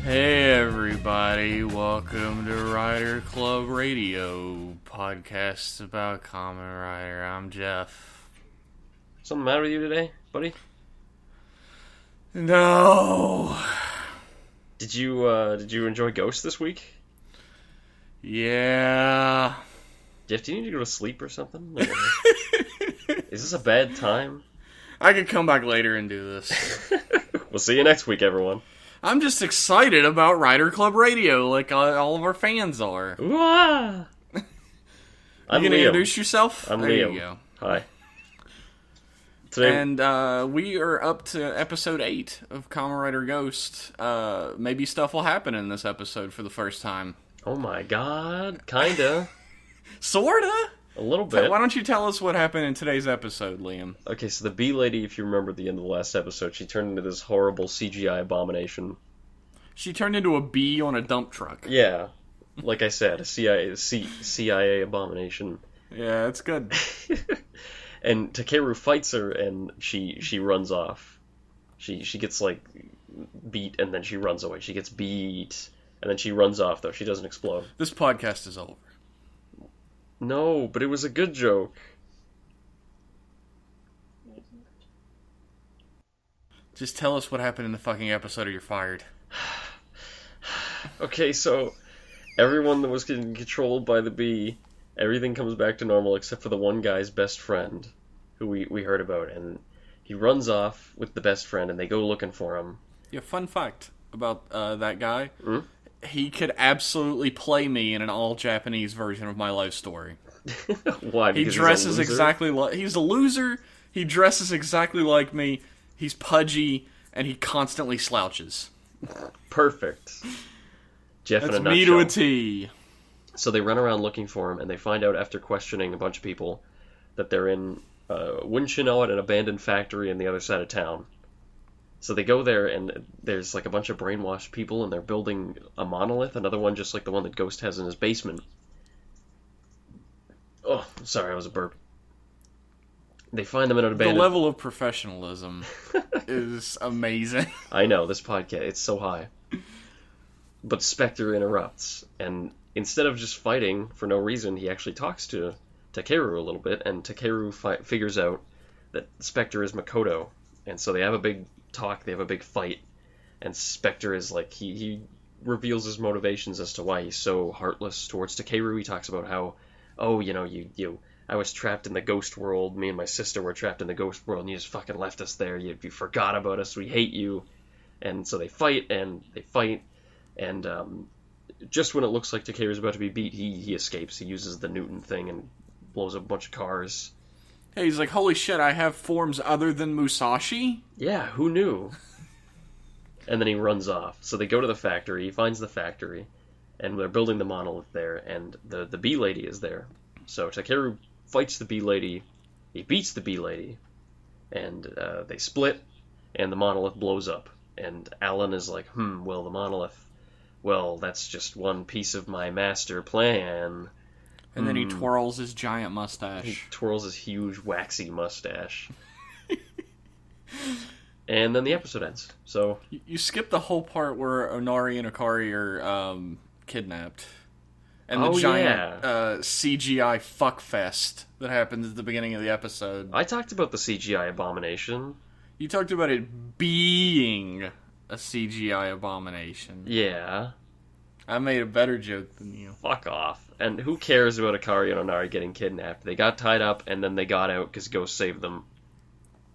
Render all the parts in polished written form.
Hey everybody, welcome to Rider Club Radio, podcasts about Kamen Rider. I'm Jeff. Something matter with you today, buddy? No. Did you enjoy Ghost this week? Yeah. Jeff, do you need to go to sleep or something? Like, is this a bad time? I could come back later and do this. We'll see you next week, everyone. I'm just excited about Rider Club Radio, like all of our fans are. Ooh-ah! You I'm gonna Liam. introduce yourself? I'm there Liam. You go. Hi. Today, And we are up to episode 8 of Kamen Rider Ghost. Maybe stuff will happen in this episode for the first time. oh my god, kinda. Sorta? A little bit. Why don't you tell us what happened in today's episode, Liam? Okay, so the bee lady, if you remember at the end of the last episode, she turned into this horrible CGI abomination. She turned into a bee on a dump truck. Yeah, like I said, a CIA abomination. Yeah, it's good. And Takeru fights her, and she runs off. She gets, like, beat, and then she runs away. She gets beat, and then she runs off, though. She doesn't explode. This podcast is over. No, but it was a good joke. Just tell us what happened in the fucking episode or you're fired. Okay, so everyone that was getting controlled by the bee, everything comes back to normal except for the one guy's best friend, who we heard about, and he runs off with the best friend, and they go looking for him. Yeah, fun fact about that guy. Hmm? He could absolutely play me in an all-Japanese version of my life story. Why? He Because dresses he's a loser? exactly like... He's a loser, he dresses exactly like me, he's pudgy, and he constantly slouches. Perfect. Jeff That's in a me nutshell. to a T. So they run around looking for him, and they find out after questioning a bunch of people that they're in, wouldn't you know it, an abandoned factory on the other side of town. So they go there, and there's like a bunch of brainwashed people, and they're building a monolith, another one just like the one that Ghost has in his basement. Oh, sorry, I was a burp. They find them in an The abandoned... level of professionalism is amazing. I know, this podcast, it's so high. But Spectre interrupts, and instead of just fighting for no reason, he actually talks to Takeru a little bit, and Takeru figures out that Spectre is Makoto, and so they have a big talk, they have a big fight, and Spectre is like, he reveals his motivations as to why he's so heartless towards Takeru. He talks about how, oh, you know, I was trapped in the ghost world, me and my sister were trapped in the ghost world, and you just fucking left us there, you forgot about us, we hate you. And so they fight, and just when it looks like Takeru's about to be beat, he escapes. He uses the Newton thing and blows up a bunch of cars. Hey, he's like, holy shit, I have forms other than Musashi? Yeah, who knew? And then he runs off. So they go to the factory, he finds the factory, and they're building the monolith there, and the bee lady is there. So Takeru fights the bee lady, he beats the bee lady, and they split, and the monolith blows up. And Alan is like, well, the monolith, well, that's just one piece of my master plan. And then he twirls his giant He mustache. twirls his huge, waxy mustache. And then the episode ends. So, You skip the whole part where Onari and Akari are kidnapped. And the Oh, giant yeah. CGI fuckfest that happens at the beginning of the episode. I talked about the CGI abomination. You talked about it being a CGI abomination. Yeah, I made a better joke than you. fuck off. And who cares about Akari and Onari getting kidnapped? They got tied up, and then they got out because Ghost saved them.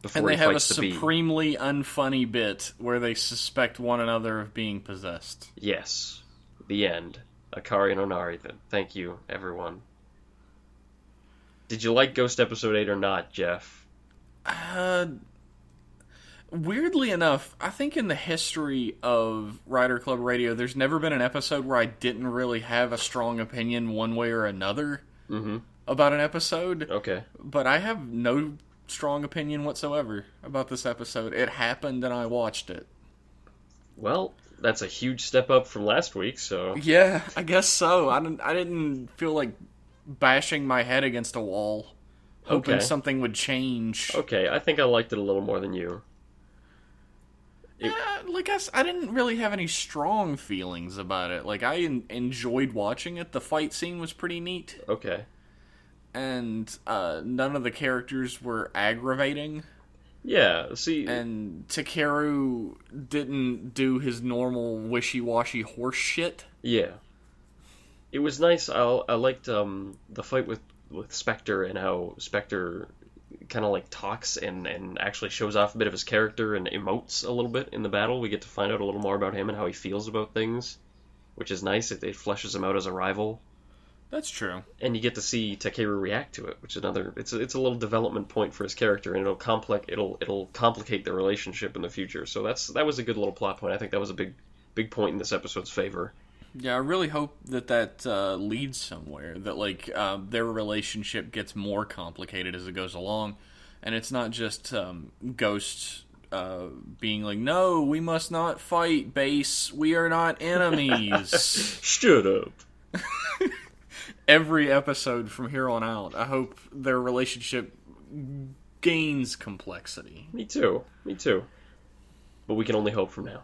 Before And they he have a fights the bee. supremely unfunny bit where they suspect one another of being possessed. Yes. The end. Akari and Onari. Thank you, everyone. Did you like Ghost Episode 8 or not, Jeff? Weirdly enough, I think in the history of Rider Club Radio, there's never been an episode where I didn't really have a strong opinion one way or another about an episode. Okay. But I have no strong opinion whatsoever about this episode. It happened and I watched it. Well, that's a huge step up from last week, so... Yeah, I guess so. I didn't feel like bashing my head against a wall, hoping Okay. something would change. Okay, I think I liked it a little more than you. Yeah, like like I didn't really have any strong feelings about it. Like, I enjoyed watching it. The fight scene was pretty neat. Okay. And none of the characters were aggravating. Yeah, see... And Takeru didn't do his normal wishy-washy horse shit. Yeah. It was nice. I liked the fight with Spectre and how Spectre kind of like talks and actually shows off a bit of his character and emotes a little bit in the battle. We get to find out a little more about him and how he feels about things, which is nice. It fleshes him out as a rival. That's true. And you get to see Takeru react to it, which is another. It's a little development point for his character, and it'll complicate the relationship in the future. So that was a good little plot point. I think that was a big point in this episode's favor. Yeah, I really hope that leads somewhere. That like their relationship gets more complicated as it goes along, and it's not just Ghost being like, "No, we must not fight, Base. We are not enemies." Shut up. Every episode from here on out, I hope their relationship gains complexity. Me too. But we can only hope from now.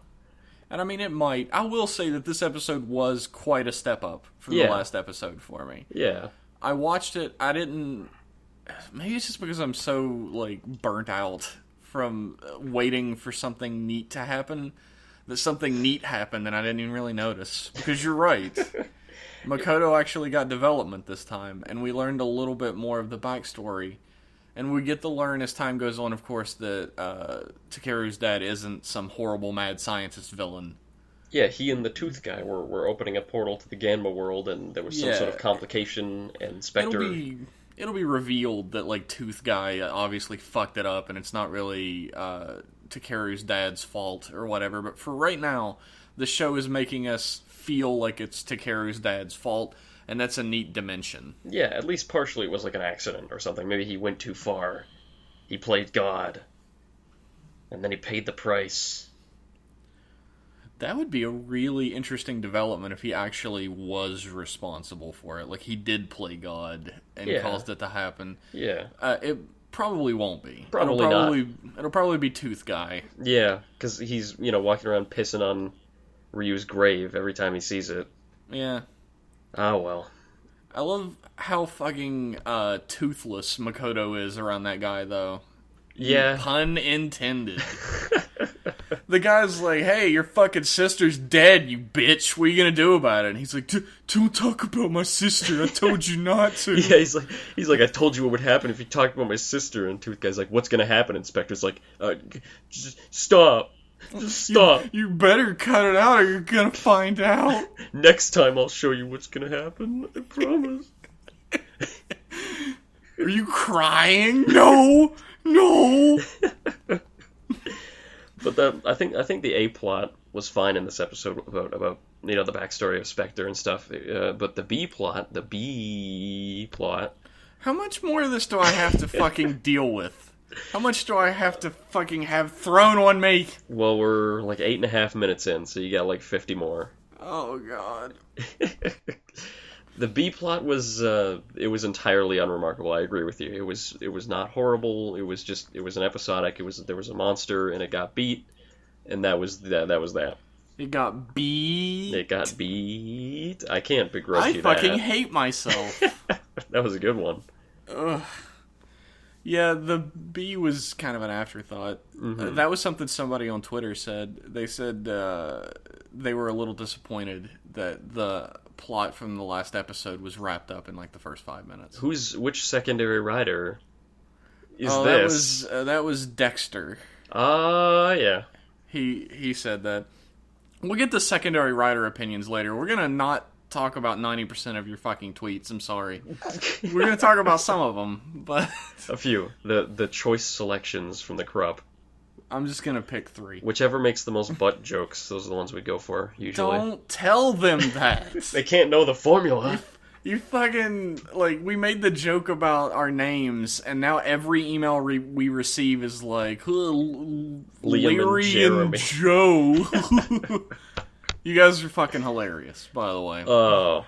And I mean, it might. I will say that this episode was quite a step up from the last episode for me. Yeah. I watched it. I didn't... Maybe it's just because I'm so, like, burnt out from waiting for something neat to happen, that something neat happened and I didn't even really notice. Because you're right. Makoto actually got development this time, and we learned a little bit more of the backstory. And we get to learn as time goes on, of course, that Takeru's dad isn't some horrible mad scientist villain. Yeah, he and the Tooth guy were opening a portal to the Ganma world, and there was some sort of complication, and Spectre... It'll be revealed that, like, Tooth guy obviously fucked it up, and it's not really Takeru's dad's fault or whatever. But for right now, the show is making us feel like it's Takeru's dad's fault, and that's a neat dimension. Yeah, at least partially it was like an accident or something. Maybe he went too far. He played God. And then he paid the price. That would be a really interesting development if he actually was responsible for it. Like, he did play God and caused it to happen. Yeah. It probably won't be. Probably not. It'll probably be Tooth Guy. Yeah, because he's, walking around pissing on Ryu's grave every time he sees it. Yeah. Oh, well. I love how fucking toothless Makoto is around that guy, though. Yeah. Pun intended. The guy's like, "Hey, your fucking sister's dead, you bitch. What are you gonna do about it?" And he's like, "Don't talk about my sister. I told you not to." Yeah, he's like, "I told you what would happen if you talked about my sister." And Tooth Guy's like, "What's gonna happen?" And Spectre's like, "Just stop. Just stop. You better cut it out or you're gonna find out. Next time I'll show you what's gonna happen. I promise." Are you crying? No. But I think the A plot was fine in this episode about the backstory of Spectre and stuff. But the B plot. How much more of this do I have to fucking deal with? How much do I have to fucking have thrown on me? Well, we're like 8.5 minutes in, so you got like 50 more. Oh god. The B plot was it was entirely unremarkable. I agree with you. It was not horrible. It was an episodic. There was a monster and it got beat, and that was that. It got beat. It got beat. I can't begrudge you that. I fucking that. hate myself. That was a good one. Ugh. Yeah, the B was kind of an afterthought. Mm-hmm. That was something somebody on Twitter said. They said they were a little disappointed that the plot from the last episode was wrapped up in like the first 5 minutes. Which secondary rider is this? That was Dexter. Yeah. He said that. We'll get the secondary writer opinions later. We're gonna not talk about 90% of your fucking tweets. I'm sorry. We're gonna talk about some of them, but a few. The choice selections from the crop. I'm just gonna pick 3. Whichever makes the most butt jokes, those are the ones we go for, usually. Don't tell them that. They can't know the formula. You fucking, like, we made the joke about our names, and now every email we receive is like, Larry and Joe. You guys are fucking hilarious, by the way. Oh.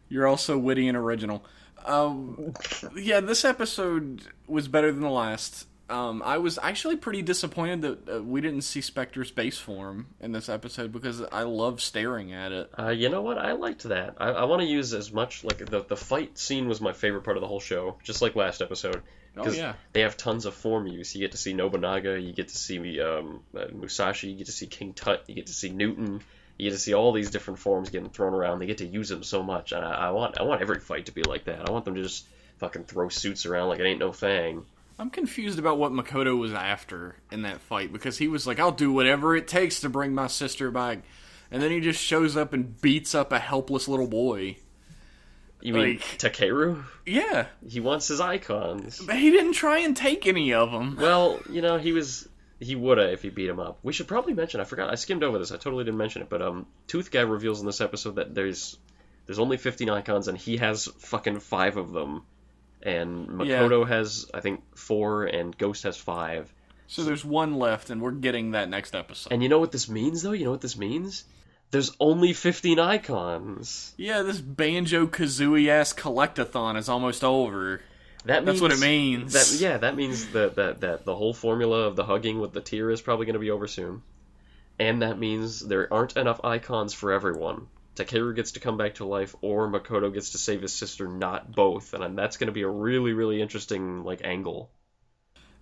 You're also witty and original. Yeah, this episode was better than the last. I was actually pretty disappointed that we didn't see Spectre's base form in this episode because I love staring at it. You know what? I liked that. I want to use as much, like, the fight scene was my favorite part of the whole show, just like last episode. Oh, yeah. They have tons of form use. You get to see Nobunaga, you get to see Musashi, you get to see King Tut, you get to see Newton, you get to see all these different forms getting thrown around. They get to use them so much, and I want every fight to be like that. I want them to just fucking throw suits around like it ain't no Fang. I'm confused about what Makoto was after in that fight, because he was like, I'll do whatever it takes to bring my sister back. And then he just shows up and beats up a helpless little boy. You mean Takeru? Yeah. He wants his icons. But he didn't try and take any of them. Well, he woulda if he beat him up. We should probably mention, I skimmed over this, I totally didn't mention it, but Tooth Guy reveals in this episode that there's only 15 icons and he has fucking 5 of them. And Makoto has, I think, 4, and Ghost has 5. So there's 1 left, and we're getting that next episode. And you know what this means, though? You know what this means? There's only 15 icons. Yeah, this Banjo-Kazooie-ass collectathon is almost over. That's what it means. That means that the whole formula of the hugging with the tear is probably going to be over soon. And that means there aren't enough icons for everyone. Takeru gets to come back to life, or Makoto gets to save his sister, not both. And that's going to be a really, really interesting, angle.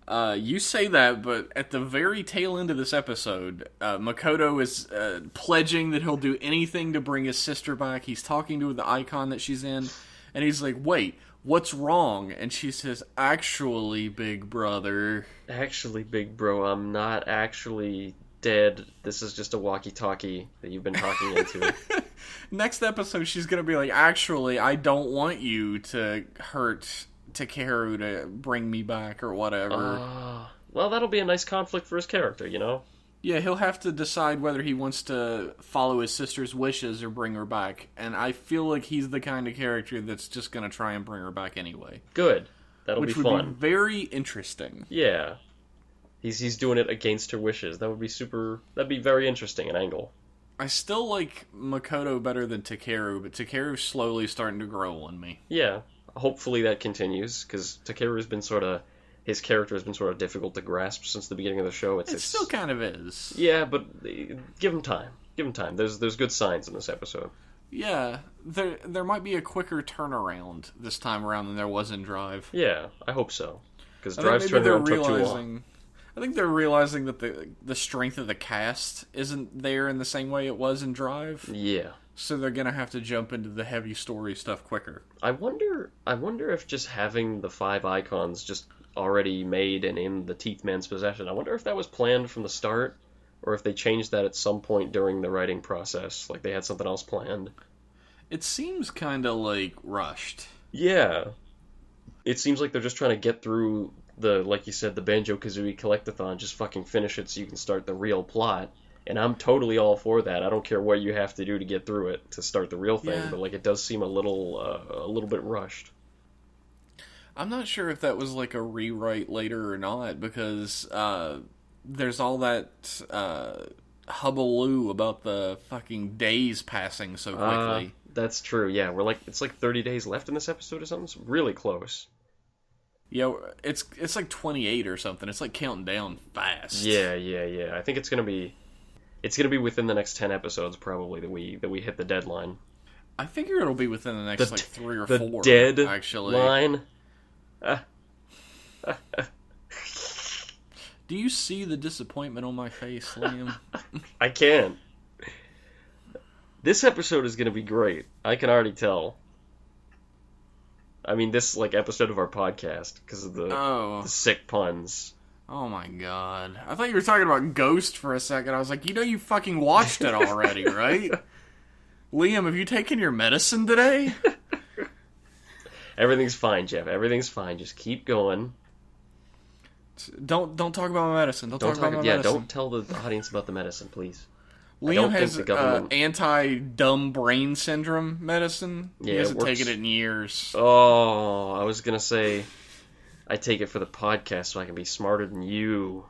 You say that, but at the very tail end of this episode, Makoto is pledging that he'll do anything to bring his sister back. He's talking to the icon that she's in, and he's like, wait, what's wrong? And she says, actually, big brother. Actually, big bro, I'm not actually dead. This is just a walkie-talkie that you've been talking into. Next episode, she's going to be like, actually, I don't want you to hurt Takeru to bring me back or whatever. Well, that'll be a nice conflict for his character, you know? Yeah, he'll have to decide whether he wants to follow his sister's wishes or bring her back. And I feel like he's the kind of character that's just going to try and bring her back anyway. Good. That'll be fun. Which would be very interesting. Yeah. He's doing it against her wishes. That'd be very interesting, an angle. I still like Makoto better than Takeru, but Takeru's slowly starting to grow on me. Yeah. Hopefully that continues, because Takeru's been his character has been sort of difficult to grasp since the beginning of the show. It still kind of is. Yeah, but give him time. Give him time. There's good signs in this episode. Yeah, there might be a quicker turnaround this time around than there was in Drive. Yeah, I hope so. Because Drive's turnaround took too long. I think they're realizing that the strength of the cast isn't there in the same way it was in Drive. Yeah. So they're gonna have to jump into the heavy story stuff quicker. I wonder if just having the 5 icons just already made and in the Teeth Man's possession, I wonder if that was planned from the start, or if they changed that at some point during the writing process, like they had something else planned. It seems kind of rushed. Yeah. It seems like they're just trying to get through like you said, the Banjo-Kazooie Collectathon, just fucking finish it so you can start the real plot. And I'm totally all for that. I don't care what you have to do to get through it to start the real thing, but it does seem a little bit rushed. I'm not sure if that was a rewrite later or not, because there's all that hubbaloo about the fucking days passing so quickly. That's true. Yeah, it's 30 days left in this episode or something. It's really close. Yeah, it's 28 or something. It's counting down fast. Yeah. I think it's gonna be within the next 10 episodes probably that we hit the deadline. I figure it'll be within the next 3 or 4. The dead actually. Line. Do you see the disappointment on my face, Liam? I can. This episode is gonna be great. I can already tell. I mean, this episode of our podcast because of the sick puns. Oh my god! I thought you were talking about Ghost for a second. I was like, you fucking watched it already, right? Liam, have you taken your medicine today? Everything's fine, Jeff. Everything's fine. Just keep going. Don't talk about my medicine. Don't talk about my medicine. Don't tell the audience about the medicine, please. Liam has anti-dumb brain syndrome medicine. Yeah, he hasn't taken it in years. Oh, I was going to say, I take it for the podcast so I can be smarter than you.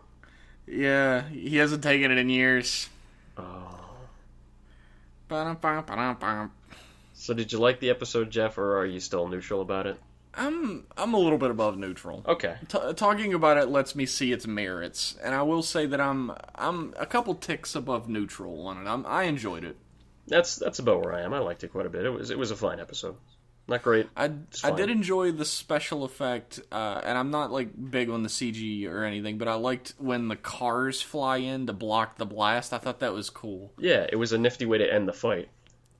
Yeah, he hasn't taken it in years. Oh. Ba-dum-bum, ba-dum-bum. So did you like the episode, Jeff, or are you still neutral about it? I'm a little bit above neutral. Okay. Talking about it lets me see its merits, and I will say that I'm a couple ticks above neutral on it. I enjoyed it. That's about where I am. I liked it quite a bit. It was a fine episode. Not great. I did enjoy the special effect, and I'm not like big on the CG or anything, but I liked when the cars fly in to block the blast. I thought that was cool. Yeah, it was a nifty way to end the fight.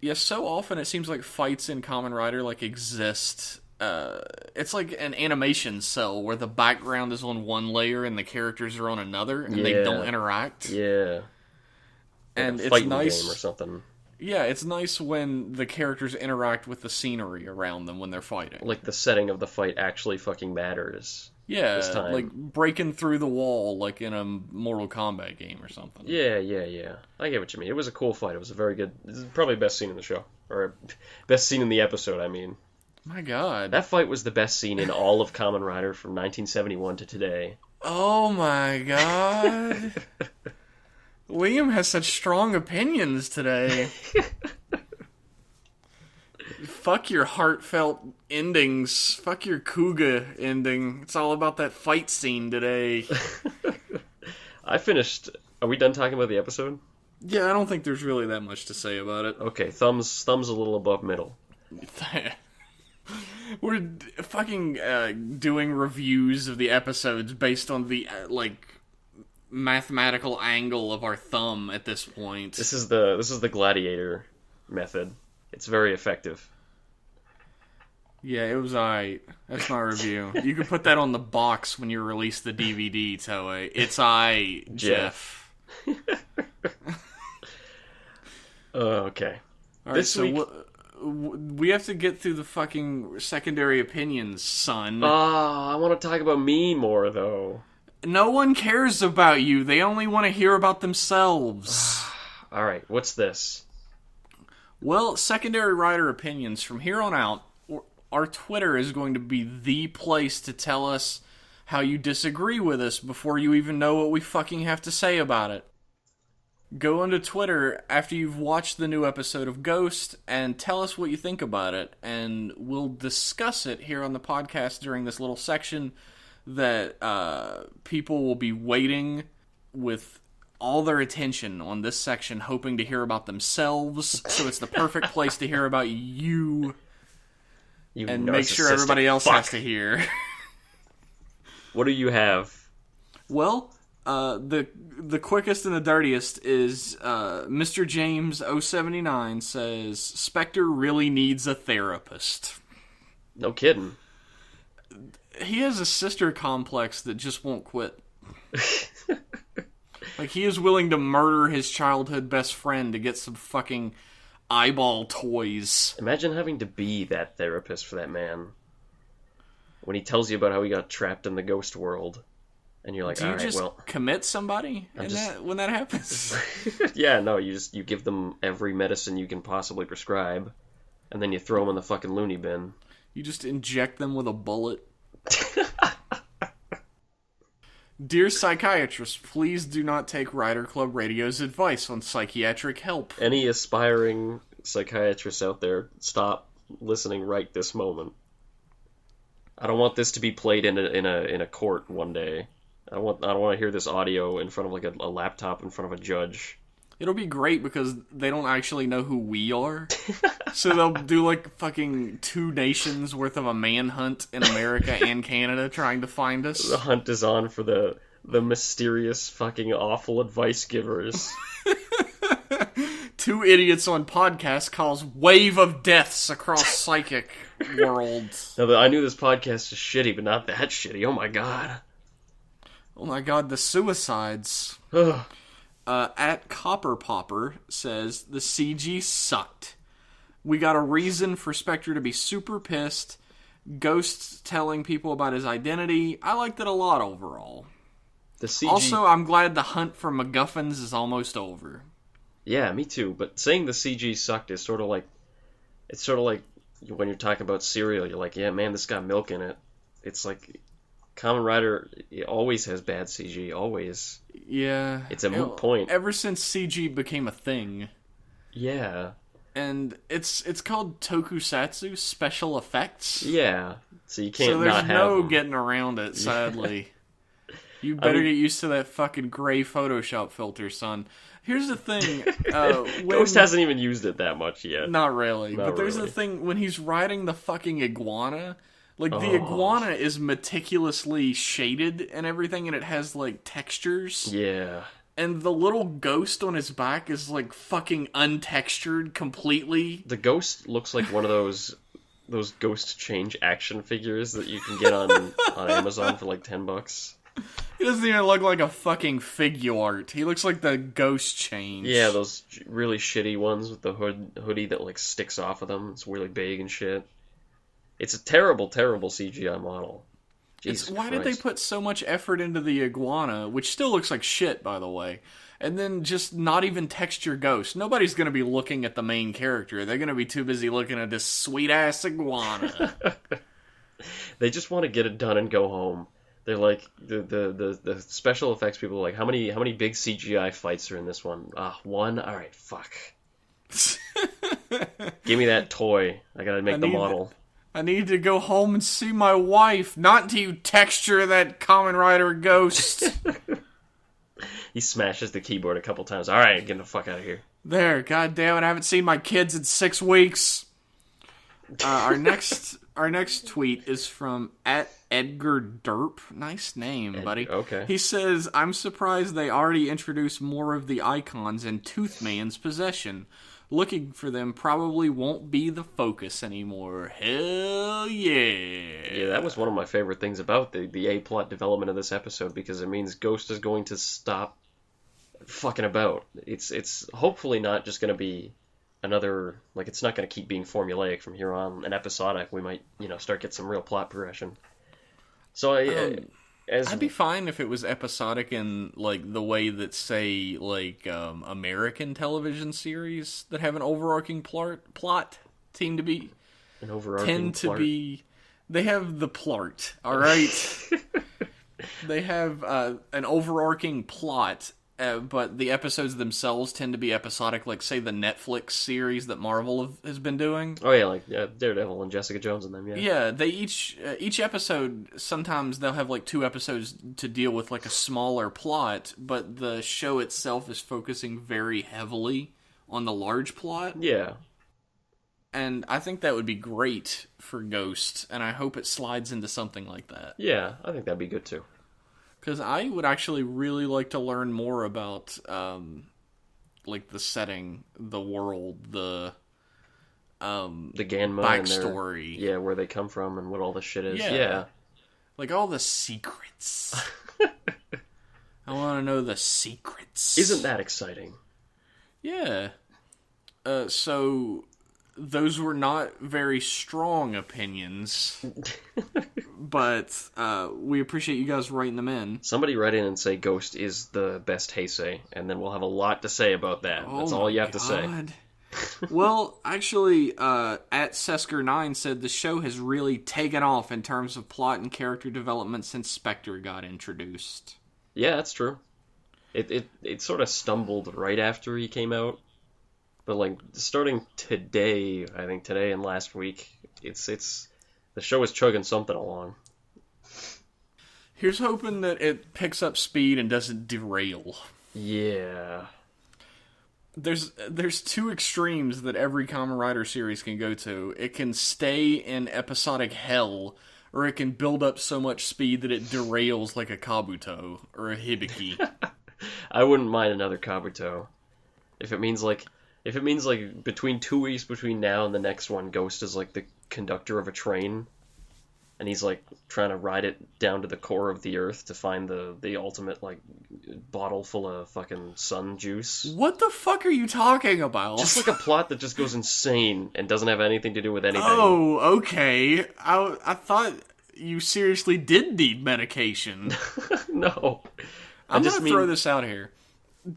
Yeah, so often it seems like fights in Kamen Rider like exist. It's like an animation cell where the background is on one layer and the characters are on another, and they don't interact. Yeah, and like it's nice game or something. Yeah, it's nice when the characters interact with the scenery around them when they're fighting. Like the setting of the fight actually fucking matters. Yeah, this time. Like breaking through the wall like in a Mortal Kombat game or something. Yeah. I get what you mean. It was a cool fight. It was a very good... This is probably the best scene in the show. Or best scene in the episode, I mean. My God. That fight was the best scene in all of Kamen Rider from 1971 to today. Oh my God. Liam has such strong opinions today. Fuck your heartfelt endings. Fuck your Kuga ending. It's all about that fight scene today. I finished... Are we done talking about the episode? Yeah, I don't think there's really that much to say about it. Okay, thumbs a little above middle. We're fucking doing reviews of the episodes based on the mathematical angle of our thumb at this point. This is the gladiator method. It's very effective. Yeah, it was alright. That's my review. You can put that on the box when you release the DVD, Toei. It's aight, Jeff. Okay. Alright, this week... we have to get through the fucking secondary opinions, son. I want to talk about me more, though. No one cares about you. They only want to hear about themselves. Alright, what's this? Well, secondary writer opinions. From here on out, our Twitter is going to be the place to tell us how you disagree with us before you even know what we fucking have to say about it. Go onto Twitter after you've watched the new episode of Ghost and tell us what you think about it, and we'll discuss it here on the podcast during this little section that people will be waiting with all their attention on this section, hoping to hear about themselves, so it's the perfect place to hear about you and make sure everybody else has to hear. What do you have? Well, the quickest and the dirtiest is Mr. James 079 says Spectre really needs a therapist. No kidding. He has a sister complex that just won't quit. Like, he is willing to murder his childhood best friend to get some fucking eyeball toys. Imagine having to be that therapist for that man. When he tells you about how he got trapped in the ghost world. And you're like, do you just well, commit somebody when that happens? Yeah, no, you give them every medicine you can possibly prescribe, and then you throw them in the fucking loony bin. You just inject them with a bullet. Dear psychiatrist, please do not take Rider Club Radio's advice on psychiatric help. Any aspiring psychiatrists out there, stop listening right this moment. I don't want this to be played in a court one day. I don't want to hear this audio in front of like a laptop in front of a judge. It'll be great because they don't actually know who we are. So they'll do like fucking 2 nations worth of a manhunt in America and Canada trying to find us. The hunt is on for the mysterious fucking awful advice givers. 2 idiots on podcast cause wave of deaths across psychic worlds. Now, I knew this podcast is shitty, but not that shitty. Oh my god. Oh my god, the suicides. At Copper Popper says, the CG sucked. We got a reason for Spectre to be super pissed. Ghost telling people about his identity. I liked it a lot overall. The CG... Also, I'm glad the hunt for MacGuffins is almost over. Yeah, me too. But saying the CG sucked is sort of like... It's sort of like when you're talking about cereal. You're like, yeah, man, this got milk in it. It's like... Kamen Rider always has bad CG, always. Yeah. It's a moot point. Ever since CG became a thing. Yeah. and it's called Tokusatsu Special Effects. Yeah, so you can't So there's not have no them. getting around it, sadly. You better get used to that fucking gray Photoshop filter, son. Here's the thing. Ghost hasn't even used it that much yet. Not really. Not But there's really. the thing, when he's riding the fucking iguana, like, the iguana is meticulously shaded and everything, and it has, like, textures. Yeah. And the little ghost on his back is, like, fucking untextured completely. The ghost looks like one of those ghost change action figures that you can get on Amazon for like $10. He doesn't even look like a fucking figure art. He looks like the ghost change. Yeah, those really shitty ones with the hoodie that like sticks off of them. It's really big and shit. It's a terrible, terrible CGI model. Jesus Why did they Christ. put so much effort into the iguana, which still looks like shit, by the way, and then just not even texture Ghost? Nobody's going to be looking at the main character. They're going to be too busy looking at this sweet-ass iguana. They just want to get it done and go home. They're like the special effects people are like, how many big CGI fights are in this one? One? Alright, fuck. Give me that toy. I gotta make the model. I need to go home and see my wife, not to texture that Kamen Rider Ghost. He smashes the keyboard a couple times. Alright, get the fuck out of here. There, goddamn it, I haven't seen my kids in 6 weeks. Our next tweet is from @EdgarDerp. Nice name, buddy. Okay. He says, I'm surprised they already introduced more of the icons in Toothman's possession. Looking for them probably won't be the focus anymore. Hell yeah. Yeah, that was one of my favorite things about the A-plot development of this episode, because it means Ghost is going to stop fucking about. It's hopefully not just going to be another, like, it's not going to keep being formulaic from here on and episodic. We might, start get some real plot progression. So I'd be fine if it was episodic in, like, the way that, say, like, American television series that have an overarching plot tend to be... an overarching plot. They have the plot, alright? They have an overarching plot, but the episodes themselves tend to be episodic, like, say, the Netflix series that Marvel has been doing. Oh yeah, like Daredevil and Jessica Jones and them, yeah. Yeah, they each episode, sometimes they'll have, like, 2 episodes to deal with, like, a smaller plot, but the show itself is focusing very heavily on the large plot. Yeah. And I think that would be great for Ghost, and I hope it slides into something like that. Yeah, I think that'd be good too. Because I would actually really like to learn more about, like, the setting, the world, the Ganma backstory. And where they come from and what all this shit is. Yeah. Yeah. Like, all the secrets. I want to know the secrets. Isn't that exciting? Yeah. So, those were not very strong opinions. But we appreciate you guys writing them in. Somebody write in and say Ghost is the best Heisei, and then we'll have a lot to say about that. That's all you have to say. Well, actually, @Sesker9 said the show has really taken off in terms of plot and character development since Spectre got introduced. Yeah, that's true. It sort of stumbled right after he came out. But, like, starting today, I think today and last week, it's the show is chugging something along. Here's hoping that it picks up speed and doesn't derail. Yeah. There's 2 extremes that every Kamen Rider series can go to. It can stay in episodic hell, or it can build up so much speed that it derails like a Kabuto or a Hibiki. I wouldn't mind another Kabuto. If it means like between 2 weeks between now and the next one, Ghost is like the conductor of a train, and he's like trying to ride it down to the core of the earth to find the ultimate like bottle full of fucking sun juice. What the fuck are you talking about? Just like a plot that just goes insane and doesn't have anything to do with anything. Oh, okay. I thought you seriously did need medication. No. I'm going to throw this out here.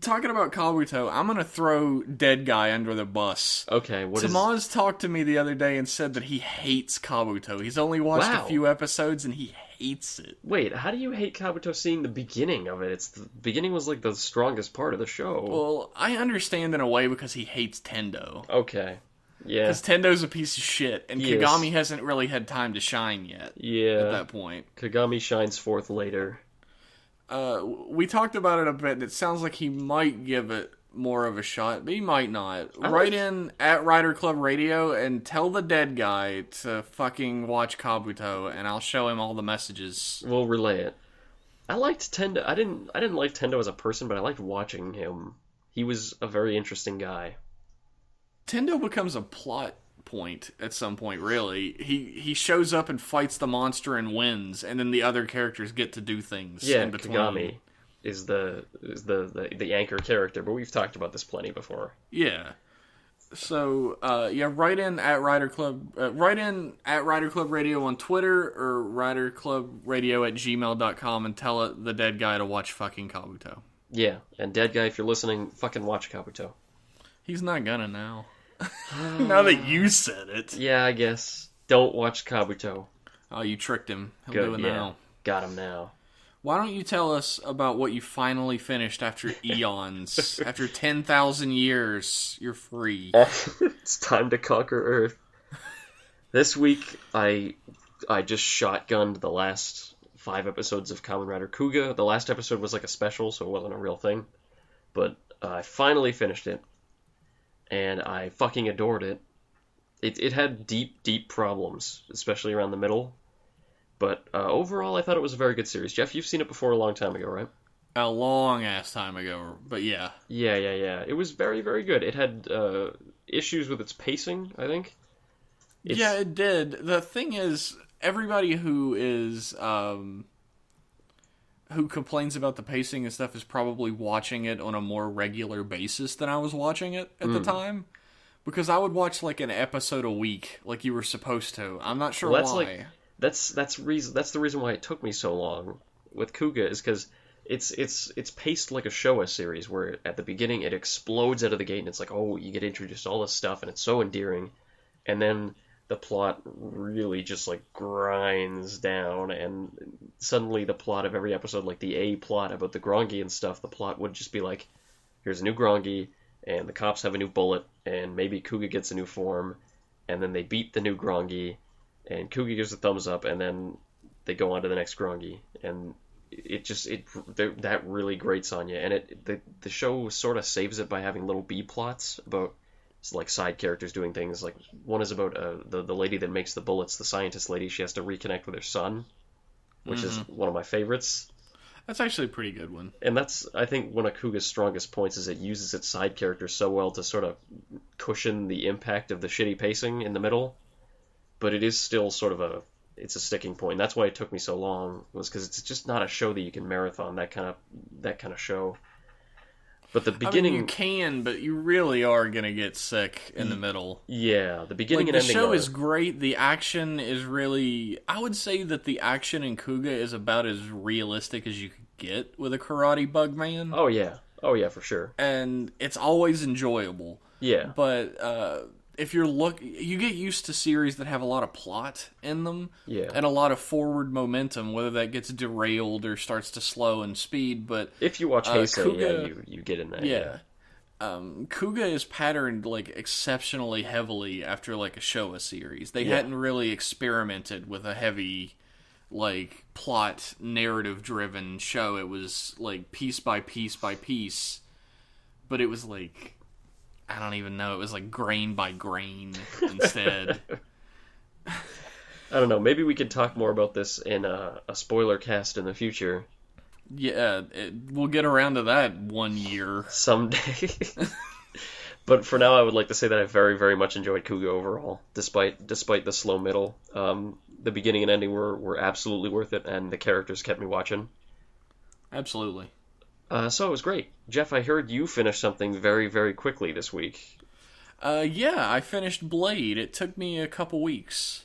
Talking about Kabuto, I'm going to throw Dead Guy under the bus. Okay, what is... Tamaz talked to me the other day and said that he hates Kabuto. He's only watched a few episodes and he hates it. Wait, how do you hate Kabuto seeing the beginning of it? The beginning was like the strongest part of the show. Well, I understand in a way because he hates Tendo. Okay. Yeah. Because Tendo's a piece of shit, and He is. Kagami hasn't really had time to shine yet. Yeah. At that point. Kagami shines forth later. We talked about it a bit, and it sounds like he might give it more of a shot, but he might not. Write in at Rider Club Radio and tell the dead guy to fucking watch Kabuto, and I'll show him all the messages. We'll relay it. I liked Tendo. I didn't like Tendo as a person, but I liked watching him. He was a very interesting guy. Tendo becomes a plot point at some point, really. He shows up and fights the monster and wins, and then the other characters get to do things in between. Kagami is the anchor character, but we've talked about this plenty before. Yeah. So, write in at Rider Club Radio on Twitter or riderclubradio@gmail.com and tell the dead guy to watch fucking Kabuto. Yeah, and dead guy, if you're listening, fucking watch Kabuto. He's not gonna now. Now that you said it. Yeah, I guess. Don't watch Kabuto. Oh, you tricked him. He'll Good, do it now. Got him now. Why don't you tell us about what you finally finished after eons? After 10,000 years, you're free. It's time to conquer Earth. This week, I just shotgunned the last 5 episodes of Kamen Rider Kuga. The last episode was like a special, so it wasn't a real thing. But I finally finished it, and I fucking adored it. It had deep, deep problems, especially around the middle. But overall, I thought it was a very good series. Jeff, you've seen it before a long time ago, right? A long-ass time ago, but yeah. Yeah. It was very, very good. It had issues with its pacing, I think. Yeah, it did. The thing is, everybody who complains about the pacing and stuff is probably watching it on a more regular basis than I was watching it at the time. Because I would watch like an episode a week, like you were supposed to. I'm not sure why. That's the reason why it took me so long with Kuga, is because it's paced like a Showa series, where at the beginning it explodes out of the gate and it's like, oh, you get introduced to all this stuff and it's so endearing, and then the plot really just like grinds down, and suddenly the plot of every episode, like the A plot about the Grongi and stuff, the plot would just be like, here's a new Grongi, and the cops have a new bullet, and maybe Kuga gets a new form, and then they beat the new Grongi, and Kuga gives a thumbs up, and then they go on to the next Grongi, and that really grates on you. And the show sort of saves it by having little B plots about like side characters doing things. Like one is about the lady that makes the bullets, the scientist lady. She has to reconnect with her son, which is one of my favorites. That's actually a pretty good one. And that's, I think, one of Kuga's strongest points, is it uses its side characters so well to sort of cushion the impact of the shitty pacing in the middle. But it is still sort of it's a sticking point. That's why it took me so long, was because it's just not a show that you can marathon, that kind of show. But the beginning, you can, but you really are gonna get sick in the middle. Yeah, the beginning like, and the ending. The show is great. The action is really. I would say that the action in Kuga is about as realistic as you could get with a Karate Bug Man. Oh yeah, for sure. And it's always enjoyable. Yeah, but if you get used to series that have a lot of plot in them, and a lot of forward momentum, whether that gets derailed or starts to slow in speed. But if you watch Heisei, you get in that. Yeah. Kuga is patterned like exceptionally heavily after like a Showa series. They hadn't really experimented with a heavy like plot narrative driven show. It was like piece by piece by piece, but it was like, I don't even know. It was like grain by grain instead. I don't know. Maybe we could talk more about this in a spoiler cast in the future. Yeah, we'll get around to that one year. Someday. But for now, I would like to say that I very, very much enjoyed Kuga overall, despite the slow middle. The beginning and ending were absolutely worth it, and the characters kept me watching. Absolutely. So it was great. Jeff, I heard you finished something very, very quickly this week. Yeah, I finished Blade. It took me a couple weeks.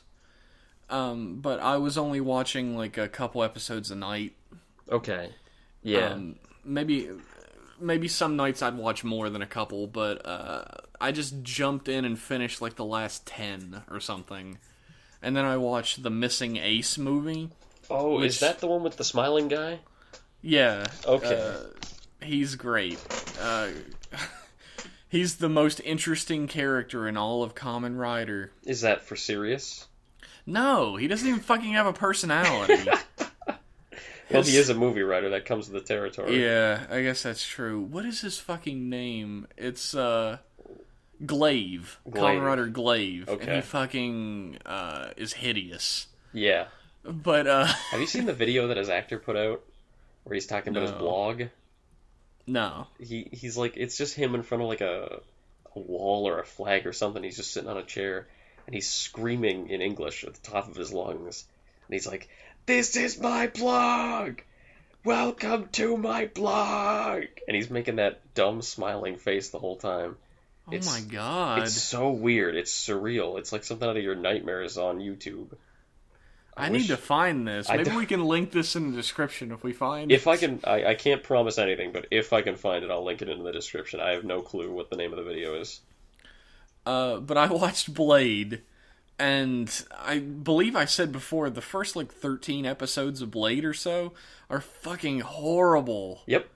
But I was only watching like a couple episodes a night. Okay. Yeah. Maybe some nights I'd watch more than a couple, but I just jumped in and finished like the last 10 or something. And then I watched the Missing Ace movie. Oh, Which, is that the one with the smiling guy? yeah. Okay. He's great. He's the most interesting character in all of Kamen Rider. Is that for serious? No, he doesn't even fucking have a personality. Well, he is a movie writer. That comes with the territory. Yeah, I guess that's true. What is his fucking name? It's, Glaive. Kamen Rider Glaive. Okay. And he fucking, is hideous. Yeah. But, Have you seen the video that his actor put out? Where he's talking about his No. blog? no. He's like, it's just him in front of like a wall or a flag or something. He's just sitting on a chair. And he's screaming in English at the top of his lungs. And he's like, "This is my blog! Welcome to my blog!" And he's making that dumb smiling face the whole time. Oh my god. It's so weird. It's surreal. It's like something out of your nightmares on YouTube. I need to find this. I Maybe don't- we can link this in the description if we find If it. I can, I can't promise anything, but if I can find it, I'll link it in the description. I have no clue what the name of the video is. But I watched Blade, and I believe I said before, the first, 13 episodes of Blade or so are fucking horrible. Yep.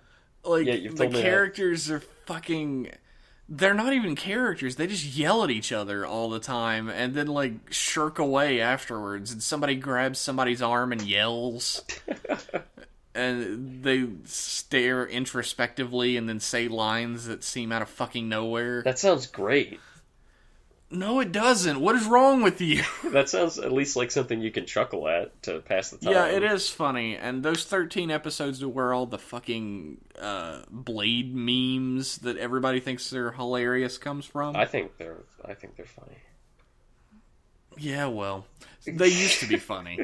Like, Yeah, you've the told me that. characters are fucking... They're not even characters. They just yell at each other all the time, and then, shirk away afterwards, and somebody grabs somebody's arm and yells. And they stare introspectively and then say lines that seem out of fucking nowhere. That sounds great. No, it doesn't. What is wrong with you? That sounds at least like something you can chuckle at to pass the time. Yeah, it is funny. And those 13 episodes are where all the fucking Blade memes that everybody thinks are hilarious comes from. I think they're funny. Yeah, well, they used to be funny.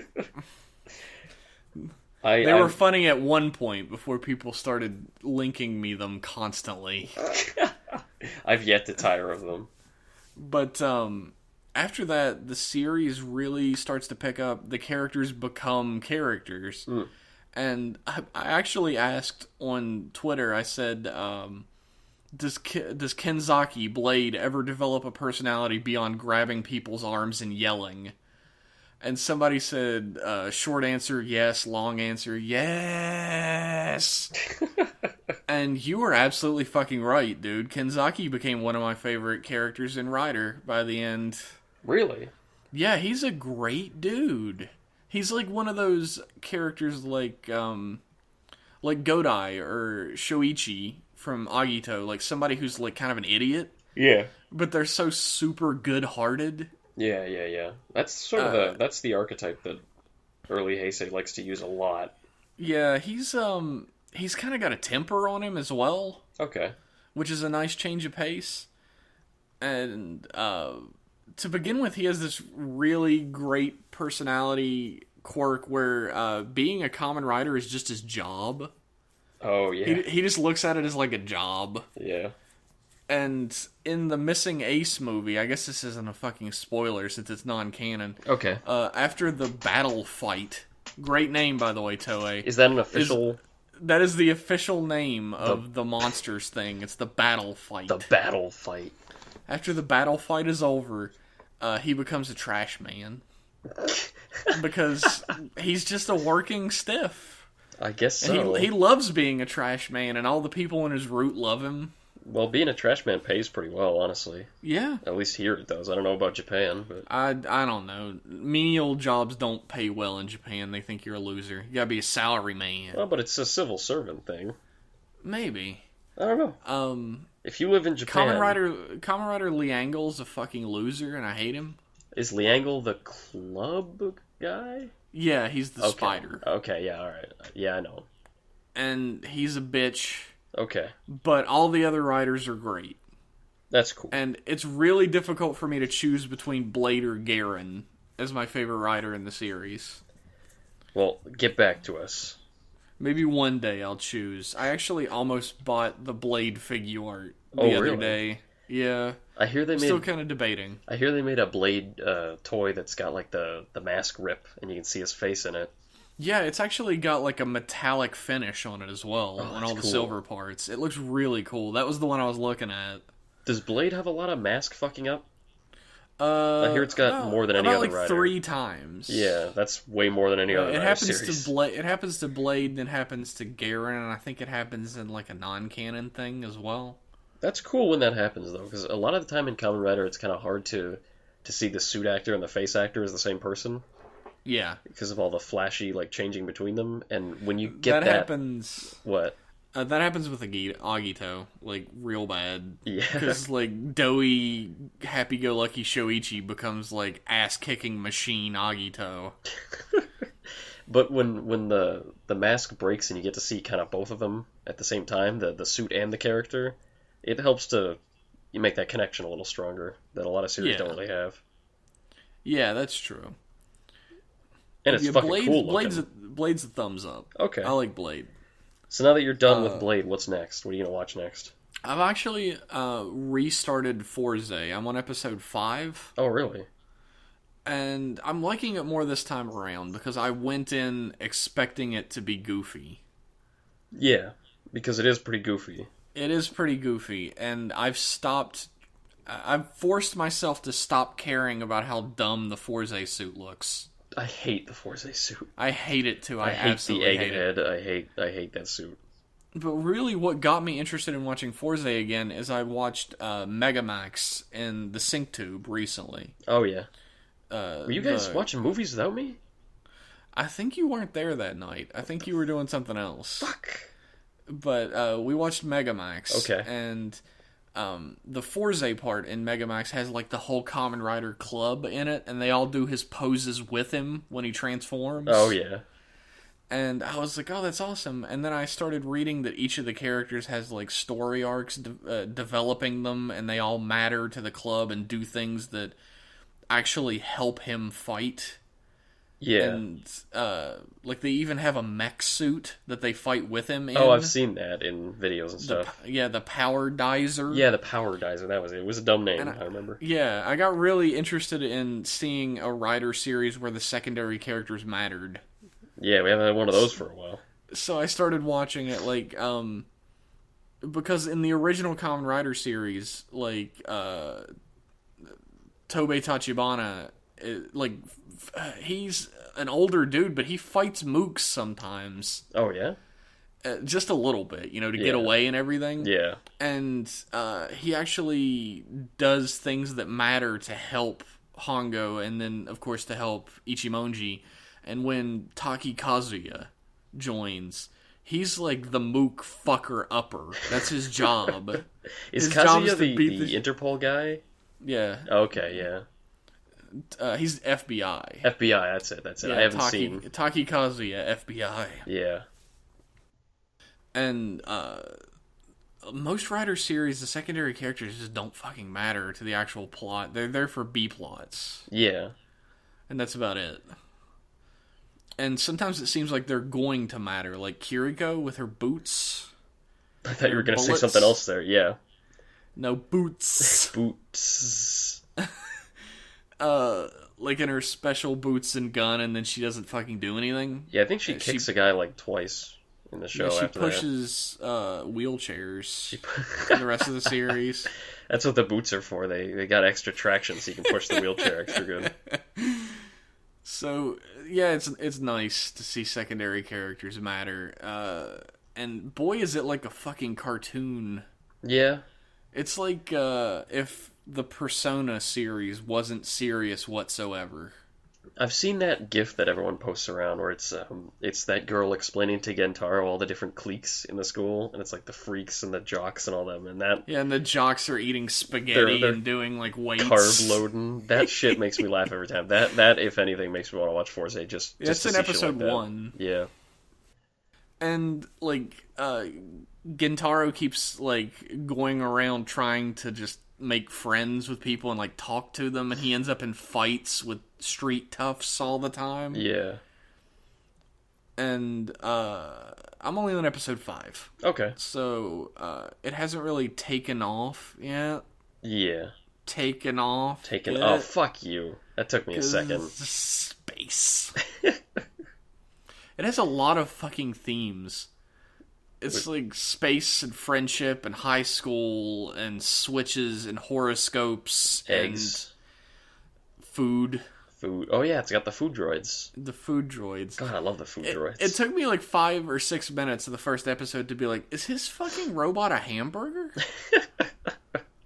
They They were funny at one point before people started linking me them constantly. I've yet to tire of them. But after that, the series really starts to pick up. The characters become characters. And I actually asked on Twitter, I said, does Kenzaki Blade ever develop a personality beyond grabbing people's arms and yelling? And somebody said, short answer, yes. Long answer, yes. And you were absolutely fucking right, dude. Kenzaki became one of my favorite characters in Rider by the end. Really? Yeah, he's a great dude. He's like one of those characters like Godai or Shoichi from Agito, like somebody who's like kind of an idiot, Yeah. but they're so super good-hearted. Yeah. That's sort of that's the archetype that early Heisei likes to use a lot. Yeah, he's kind of got a temper on him as well, Okay. which is a nice change of pace. And to begin with, he has this really great personality quirk where being a Kamen Rider is just his job. Oh, yeah. He just looks at it as like a job. Yeah. And in the Missing Ace movie, I guess this isn't a fucking spoiler since it's non-canon. Okay. After the battle fight, great name by the way, Toei. Is that an official... That is the official name of the monsters thing. It's the battle fight. The battle fight. After the battle fight is over, he becomes a trash man. Because he's just a working stiff. I guess so. He loves being a trash man, and all the people in his route love him. Well, being a trash man pays pretty well, honestly. Yeah. At least here it does. I don't know about Japan, but... I don't know. Menial jobs don't pay well in Japan. They think you're a loser. You gotta be a salary man. Well, but it's a civil servant thing. Maybe. I don't know. If you live in Japan... Kamen Rider Liangle's a fucking loser, and I hate him. Is Liangle the club guy? Yeah, he's the spider. Okay, yeah, alright. Yeah, I know. And he's a bitch, Okay. but all the other riders are great. That's cool. And it's really difficult for me to choose between Blade or Garen as my favorite rider in the series. Well, get back to us. Maybe one day I'll choose. I actually almost bought the Blade figure art the Oh, other really? day. Yeah. I hear they Still made... kind of debating. I hear they made a Blade toy that's got like the mask rip, and you can see his face in it. Yeah, it's actually got like a metallic finish on it as well, on that's all the cool. silver parts. It looks really cool. That was the one I was looking at. Does Blade have a lot of mask fucking up? I hear it's got more than any about other like rider. 3 times. Yeah, that's way more than any other It rider happens series. to Blade. It happens to Blade, then happens to Garen, and I think it happens in like a non-canon thing as well. That's cool when that happens, though, because a lot of the time in Kamen Rider, it's kind of hard to see the suit actor and the face actor as the same person Yeah, because of all the flashy like changing between them. And when you get that happens. what? That happens with Agito, like real bad. Yeah, Because like doughy, happy-go-lucky Shoichi becomes like ass-kicking machine Agito. but when the mask breaks and you get to see kind of both of them at the same time, the suit and the character, it helps to you make that connection a little stronger that a lot of series don't really have. Yeah, that's true. And it's fucking cool looking. Blade's a thumbs up. Okay. I like Blade. So now that you're done with Blade, what's next? What are you gonna watch next? I've actually restarted Forza. I'm on episode 5. Oh, really? And I'm liking it more this time around because I went in expecting it to be goofy. Yeah, because it is pretty goofy. It is pretty goofy, and I've forced myself to stop caring about how dumb the Forza suit looks. I hate the Forza suit. I hate it too. I hate the absolutely egghead. I hate that suit. But really, what got me interested in watching Forza again is I watched Megamax in the Sync Tube recently. Oh yeah. Were you guys watching movies without me? I think you weren't there that night. I think you were doing something else. Fuck. But we watched Megamax. Okay. And the Forza part in Megamax has like the whole Kamen Rider club in it, and they all do his poses with him when he transforms. Oh yeah. And I was like, oh, that's awesome. And then I started reading that each of the characters has like story arcs developing them, and they all matter to the club and do things that actually help him fight. Yeah. And like they even have a mech suit that they fight with him in. Oh, I've seen that in videos and stuff. The Power Dizer. Yeah, the Power Dizer. That was it. It was a dumb name, I remember. Yeah, I got really interested in seeing a Rider series where the secondary characters mattered. Yeah, we haven't had one of those for a while. So I started watching it, like, because in the original Kamen Rider series, like, Tobei Tachibana, he's an older dude, but he fights mooks sometimes. Oh, yeah? Just a little bit, to get away and everything. Yeah. And he actually does things that matter to help Hongo, and then, of course, to help Ichimonji. And when Taki Kazuya joins, he's like the mook fucker upper. That's his job. Is his Kazuya the Interpol guy? Yeah. Okay, yeah. He's FBI. FBI, that's it. Yeah, I haven't seen. Taki Kazuya, FBI. Yeah. And most Rider series, the secondary characters just don't fucking matter to the actual plot. They're there for B plots. Yeah. And that's about it. And sometimes it seems like they're going to matter, like Kiriko with her boots. I thought you were going to say something else there, yeah. No, boots. Boots. Like in her special boots and gun, and then she doesn't fucking do anything. Yeah, I think she kicks a guy like twice in the show after that. She pushes wheelchairs for the rest of the series. That's what the boots are for. They got extra traction so you can push the wheelchair extra good. So, yeah, it's nice to see secondary characters matter. And boy, is it like a fucking cartoon. Yeah. It's like if the Persona series wasn't serious whatsoever. I've seen that GIF that everyone posts around where it's that girl explaining to Gentaro all the different cliques in the school, and it's like the freaks and the jocks and all them, and that. Yeah, and the jocks are eating spaghetti they're and doing like weights, carb loading. That shit makes me laugh every time. That if anything makes me want to watch Forza. Just it's in episode like 1. Yeah, and like Gentaro keeps like going around trying to just make friends with people and like talk to them, and he ends up in fights with street toughs all the time. Yeah. And I'm only on episode 5. Okay. So it hasn't really taken off yet. Yeah. Taken off. Oh, fuck you. That took me a second. Space. It has a lot of fucking themes. It's like space and friendship and high school and switches and horoscopes eggs. food. Food. Oh yeah, it's got the food droids. The food droids. God, I love the food droids. It took me like 5 or 6 minutes of the first episode to be like, is his fucking robot a hamburger?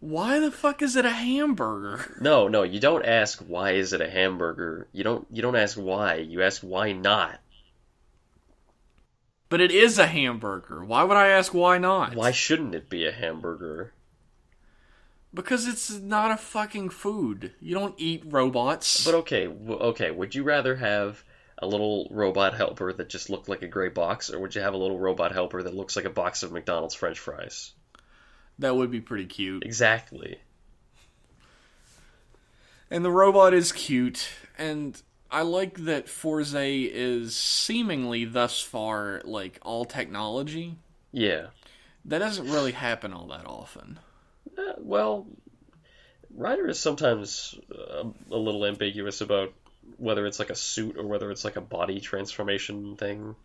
Why the fuck is it a hamburger? No, you don't ask why is it a hamburger. You don't ask why. You ask why not. But it is a hamburger. Why would I ask why not? Why shouldn't it be a hamburger? Because it's not a fucking food. You don't eat robots. But okay, would you rather have a little robot helper that just looked like a gray box, or would you have a little robot helper that looks like a box of McDonald's French fries? That would be pretty cute. Exactly. And the robot is cute, and I like that Forzay is seemingly thus far like all technology. Yeah. That doesn't really happen all that often. Well, Ryder is sometimes a little ambiguous about whether it's like a suit or whether it's like a body transformation thing.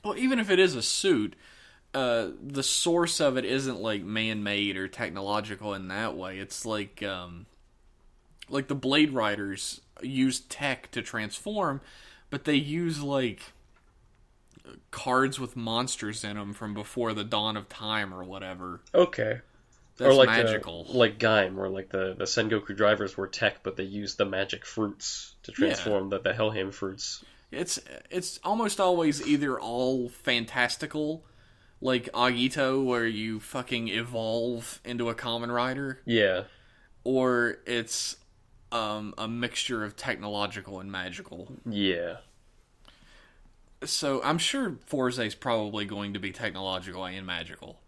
Well, even if it is a suit, the source of it isn't like man-made or technological in that way. It's like the Blade Riders use tech to transform, but they use like cards with monsters in them from before the dawn of time or whatever. Okay. That's or like magical. Like Gaim, where like the Sengoku drivers were tech, but they used the magic fruits to transform the Helheim fruits. It's almost always either all fantastical, like Agito, where you fucking evolve into a Kamen Rider. Yeah. Or it's a mixture of technological and magical. Yeah. So I'm sure Forzay's probably going to be technological and magical.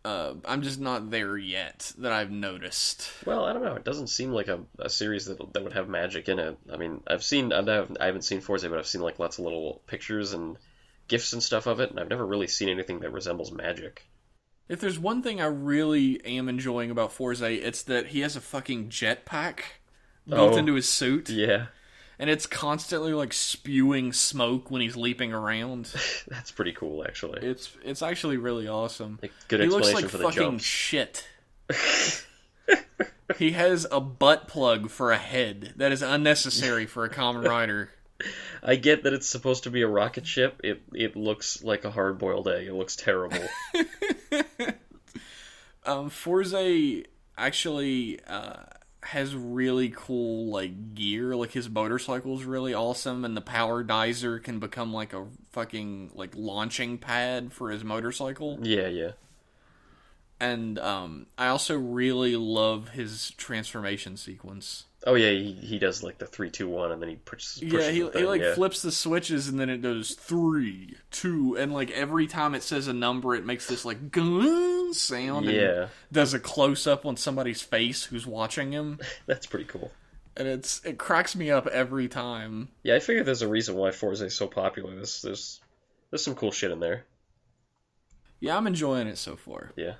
I'm just not there yet that I've noticed. Well, I don't know. It doesn't seem like a series that would have magic in it. I mean, I haven't seen Forzay, but I've seen like lots of little pictures and GIFs and stuff of it, and I've never really seen anything that resembles magic. If there's one thing I really am enjoying about Forzay, it's that he has a fucking jetpack built into his suit. Yeah. And it's constantly like spewing smoke when he's leaping around. That's pretty cool, actually. It's actually really awesome. Good he explanation looks like for the fucking jumps. shit. He has a butt plug for a head that is unnecessary for a Kamen Rider. I get that it's supposed to be a rocket ship. It looks like a hard-boiled egg. It looks terrible. Forzay actually has really cool like gear. Like his motorcycle's really awesome, and the power dizer can become like a fucking like launching pad for his motorcycle. Yeah. And I also really love his transformation sequence. Oh yeah, he does like the 3, 2, 1, and then he pushes. He flips the switches, and then it goes 3, 2, and like every time it says a number, it makes this like gung sound. Yeah, and does a close up on somebody's face who's watching him. That's pretty cool. And it cracks me up every time. Yeah, I figure there's a reason why Forzay is so popular. There's some cool shit in there. Yeah, I'm enjoying it so far. Yeah.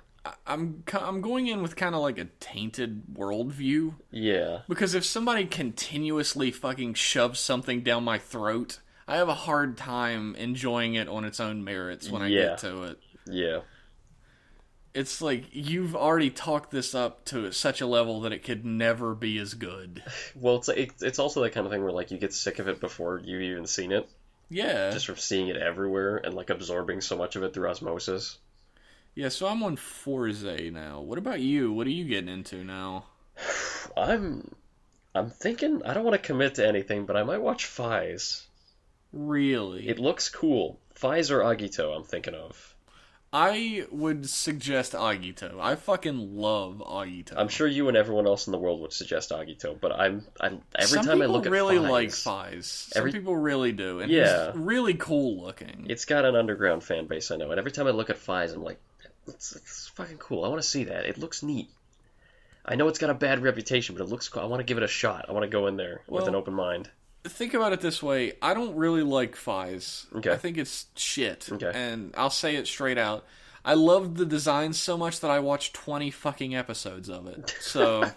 I'm going in with kind of like a tainted worldview. Yeah. Because if somebody continuously fucking shoves something down my throat, I have a hard time enjoying it on its own merits when I get to it. Yeah. It's like, you've already talked this up to such a level that it could never be as good. Well, it's also that kind of thing where like you get sick of it before you've even seen it. Yeah. Just from seeing it everywhere and like absorbing so much of it through osmosis. Yeah, so I'm on Forzay now. What about you? What are you getting into now? I'm thinking, I don't want to commit to anything, but I might watch Faiz. Really? It looks cool. Faiz or Agito, I'm thinking of. I would suggest Agito. I fucking love Agito. I'm sure you and everyone else in the world would suggest Agito, but every time I look at Faiz... Some people really like Faiz. Some people really do, and he's really cool looking. It's got an underground fan base, I know, and every time I look at Faiz, I'm like, it's fucking cool. I want to see that. It looks neat. I know it's got a bad reputation, but it looks cool. I want to give it a shot. I want to go in there with an open mind. Think about it this way. I don't really like Faiz. Okay. I think it's shit. Okay. And I'll say it straight out. I loved the design so much that I watched 20 fucking episodes of it. So...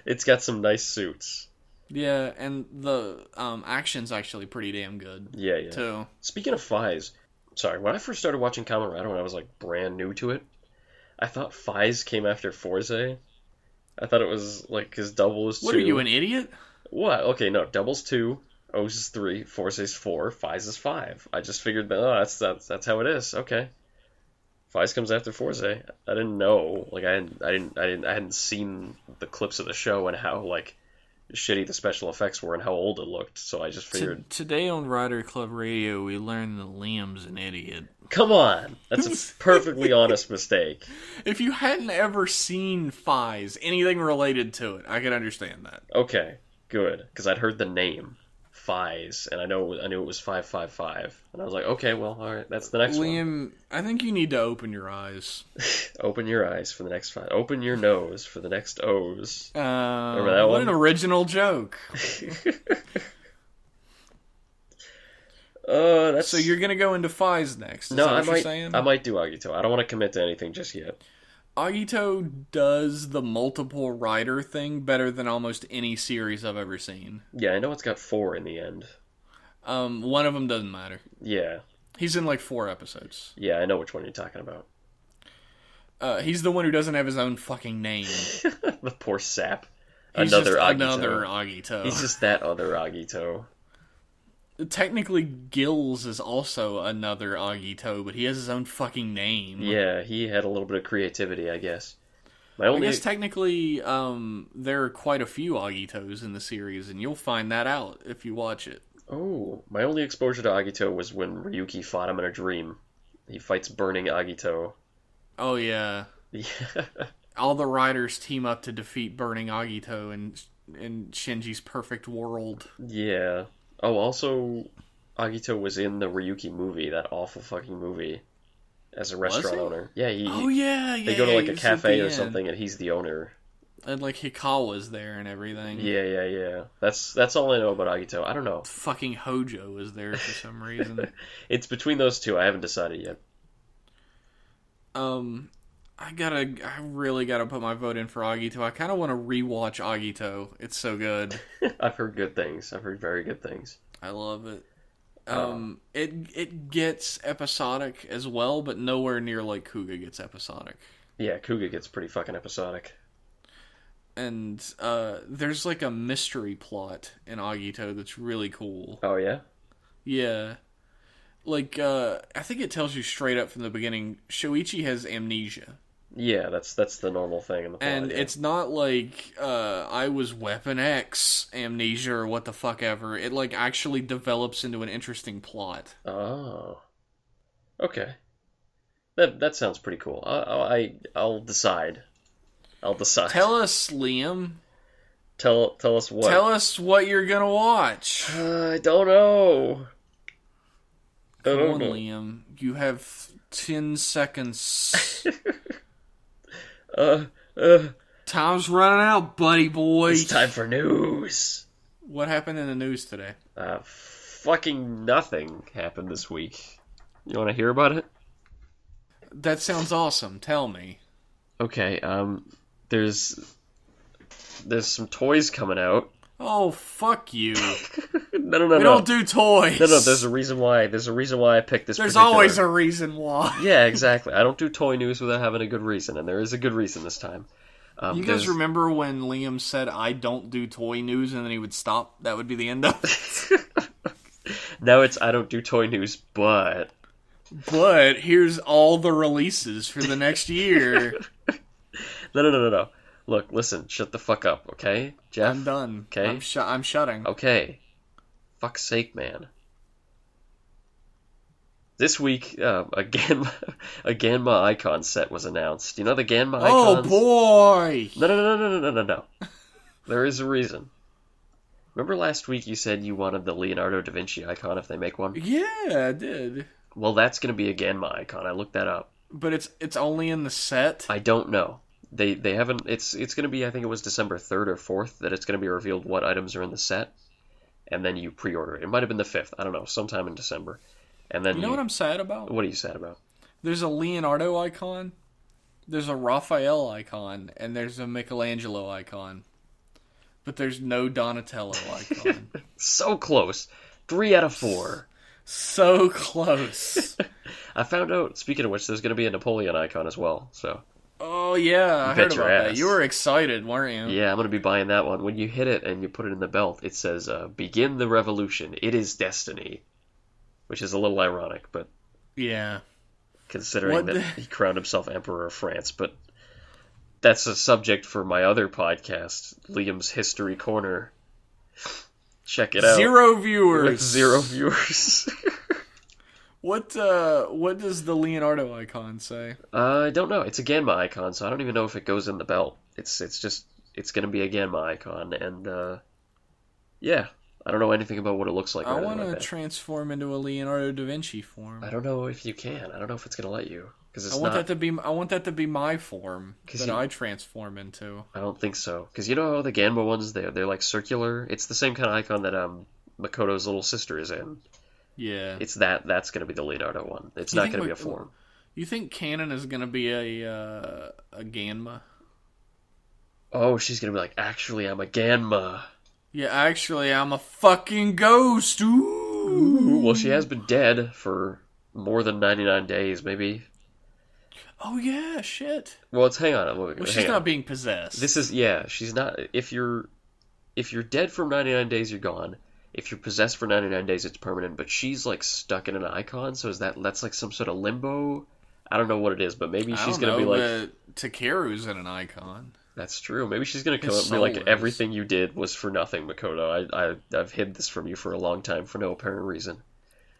It's got some nice suits. Yeah, and the action's actually pretty damn good. Yeah. Too. Speaking of Faiz... Sorry, when I first started watching Kamen Rider when I was like brand new to it, I thought Faiz came after Forzay. I thought it was like his double is 2. What are you, an idiot? What? Okay, no. Double's 2, O's is 3, Force is 4, Fies is 5. I just figured that. Oh, that's how it is. Okay. Fies comes after Force. I didn't know. Like I hadn't seen the clips of the show and how like shitty the special effects were and how old it looked. So I just figured. Today on Rider Club Radio, we learned that Liam's an idiot. Come on, that's a perfectly honest mistake. If you hadn't ever seen Fies, anything related to it, I could understand that. Okay, good, because I'd heard the name Fies, and I knew it was 555, and I was like, okay, well, all right, that's the next one. Liam, I think you need to open your eyes. Open your eyes for the next 5. Open your nose for the next O's. Remember that one? What an original joke. So you're gonna go into Fies next? Is that what you're saying? I might do Agito. I don't want to commit to anything just yet. Agito does the multiple rider thing better than almost any series I've ever seen. Yeah, I know it's got 4 in the end. One of them doesn't matter. Yeah. He's in like 4 episodes. Yeah, I know which one you're talking about. He's the one who doesn't have his own fucking name. The poor sap. He's another Agito. He's just that other Agito. Technically, Gills is also another Agito, but he has his own fucking name. Yeah, he had a little bit of creativity, I guess. I guess technically, there are quite a few Agitos in the series, and you'll find that out if you watch it. Oh, my only exposure to Agito was when Ryuki fought him in a dream. He fights Burning Agito. Oh, yeah. Yeah. All the riders team up to defeat Burning Agito in Shinji's perfect world. Yeah. Oh, also, Agito was in the Ryuki movie, that awful fucking movie, as a restaurant owner. Yeah, they go to like a cafe or something, and he's the owner. And like Hikawa's there and everything. Yeah. That's all I know about Agito. I don't know. Fucking Hojo is there for some reason. It's between those two. I haven't decided yet. I really gotta put my vote in for Agito. I kind of want to rewatch Agito. It's so good. I've heard good things. I've heard very good things. I love it. It gets episodic as well, but nowhere near like Kuga gets episodic. Yeah, Kuga gets pretty fucking episodic. And there's like a mystery plot in Agito that's really cool. Oh yeah? Yeah. Like, I think it tells you straight up from the beginning, Shoichi has amnesia. Yeah, that's the normal thing in the plot. And it's not like, I was Weapon X amnesia or what the fuck ever. It, like, actually develops into an interesting plot. Oh. Okay. That sounds pretty cool. I'll decide. Tell us, Liam. Tell us what? Tell us what you're gonna watch. I don't know. Come on, Liam. You have 10 seconds. Time's running out, buddy boy. It's time for news. What happened in the news today? Fucking nothing happened this week. You want to hear about it? That sounds awesome. Tell me. Okay, there's some toys coming out. Oh, fuck you. No. We don't do toys. No, there's a reason why I picked this. There's always a reason why. Yeah, exactly. I don't do toy news without having a good reason, and there is a good reason this time. You guys remember when Liam said, I don't do toy news, and then he would stop? That would be the end of it. Now it's, I don't do toy news, but here's all the releases for the next year. No. Look, listen, shut the fuck up, okay, Jeff? I'm done. Okay? I'm shutting. Okay. Fuck's sake, man. This week, a Ganma Icon set was announced. You know the Ganma Icons? Oh, boy! No. There is a reason. Remember last week you said you wanted the Leonardo da Vinci icon if they make one? Yeah, I did. Well, that's going to be a Ganma icon. I looked that up. But it's only in the set? I don't know. They haven't. It's going to be, I think it was December 3rd or 4th that it's going to be revealed what items are in the set, and then you pre-order it. It might have been the 5th. I don't know. Sometime in December. And then you know what I'm sad about? What are you sad about? There's a Leonardo icon, there's a Raphael icon, and there's a Michelangelo icon. But there's no Donatello icon. So close. 3 out of 4. So close. I found out, speaking of which, there's going to be a Napoleon icon as well, so... Oh yeah, I heard bet your about that. ass. You were excited, weren't you? Yeah, I'm gonna be buying that one. When you hit it and you put it in the belt, it says, "Begin the revolution. It is destiny," which is a little ironic, but Yeah. considering that he crowned himself Emperor of France. But that's a subject for my other podcast, Liam's History Corner. Check it out. 0 viewers. With 0 viewers. What does the Leonardo icon say? I don't know. It's a Ganma icon, so I don't even know if it goes in the belt. It's gonna be a Ganma icon, and yeah, I don't know anything about what it looks like. I want to transform into a Leonardo da Vinci form. I don't know if you can. I don't know if it's gonna let you because it's I want that to be my form that I transform into. I don't think so because you know how the Ganma ones they're like circular. It's the same kind of icon that Makoto's little sister is in. Yeah. It's that's going to be the Leonardo one. It's not going to be a form. You think Canon is going to be a Ganma? Oh, she's going to be like, actually, I'm a Ganma. Yeah, actually, I'm a fucking ghost. Ooh. Well, she has been dead for more than 99 days, maybe. Oh, yeah, shit. Well, hang on. Well, she's not being possessed. She's not. If you're dead for 99 days, you're gone. If you're possessed for 99 days, it's permanent, but she's, like, stuck in an icon, so that's, like, some sort of limbo? I don't know what it is, but maybe she's going to be, like... Takeru's in an icon. That's true. Maybe she's going to come up and be like, everything you did was for nothing, Makoto. I've hid this from you for a long time for no apparent reason.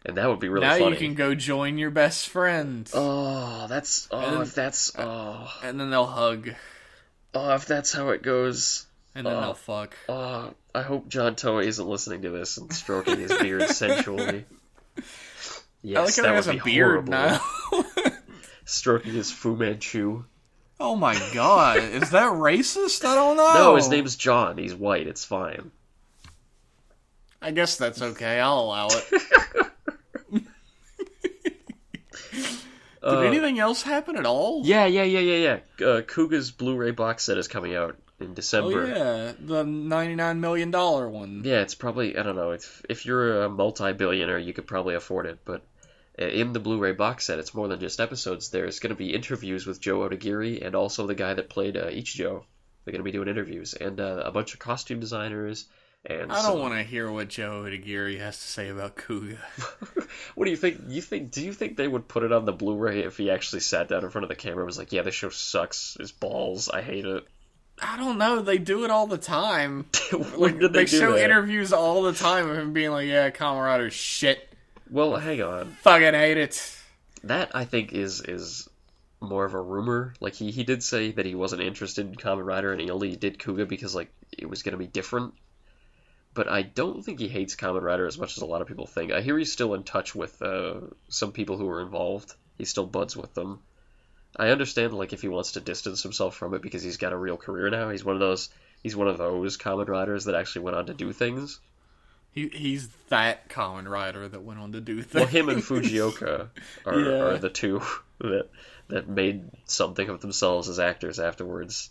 And that would be really funny. Now you can go join your best friend. And then they'll hug. Oh, if that's how it goes... And then they'll fuck. I hope John Toei isn't listening to this and stroking his beard sensually. Yes, I like how he has a beard now. Stroking his Fu Manchu. Oh my god, is that racist? I don't know. No, his name's John. He's white. It's fine. I guess that's okay. I'll allow it. Did anything else happen at all? Yeah. Kuga's Blu-ray box set is coming out in December. Oh yeah, the $99 million one. Yeah, it's probably, I don't know, if you're a multi-billionaire, you could probably afford it, but in the Blu-ray box set, it's more than just episodes. There's going to be interviews with Joe Odagiri and also the guy that played Ichijo. They're going to be doing interviews, and a bunch of costume designers. And I don't want to hear what Joe Odagiri has to say about Kuga. What do you think? Do you think they would put it on the Blu-ray if he actually sat down in front of the camera and was like, yeah, this show sucks, it's balls, I hate it? I don't know. They do it all the time. When did they do show that? Interviews all the time of him being like, yeah, Kamen Rider's shit. Well, hang on. Fucking hate it. That, I think, is more of a rumor. Like, he did say that he wasn't interested in Kamen Rider and he only did Kuga because, like, it was going to be different. But I don't think he hates Kamen Rider as much as a lot of people think. I hear he's still in touch with some people who were involved. He still buds with them. I understand, like, if he wants to distance himself from it because he's got a real career now. He's one of those Kamen Riders that actually went on to do things. He's that Kamen Rider that went on to do things. Well, him and Fujioka are the two that made something of themselves as actors afterwards.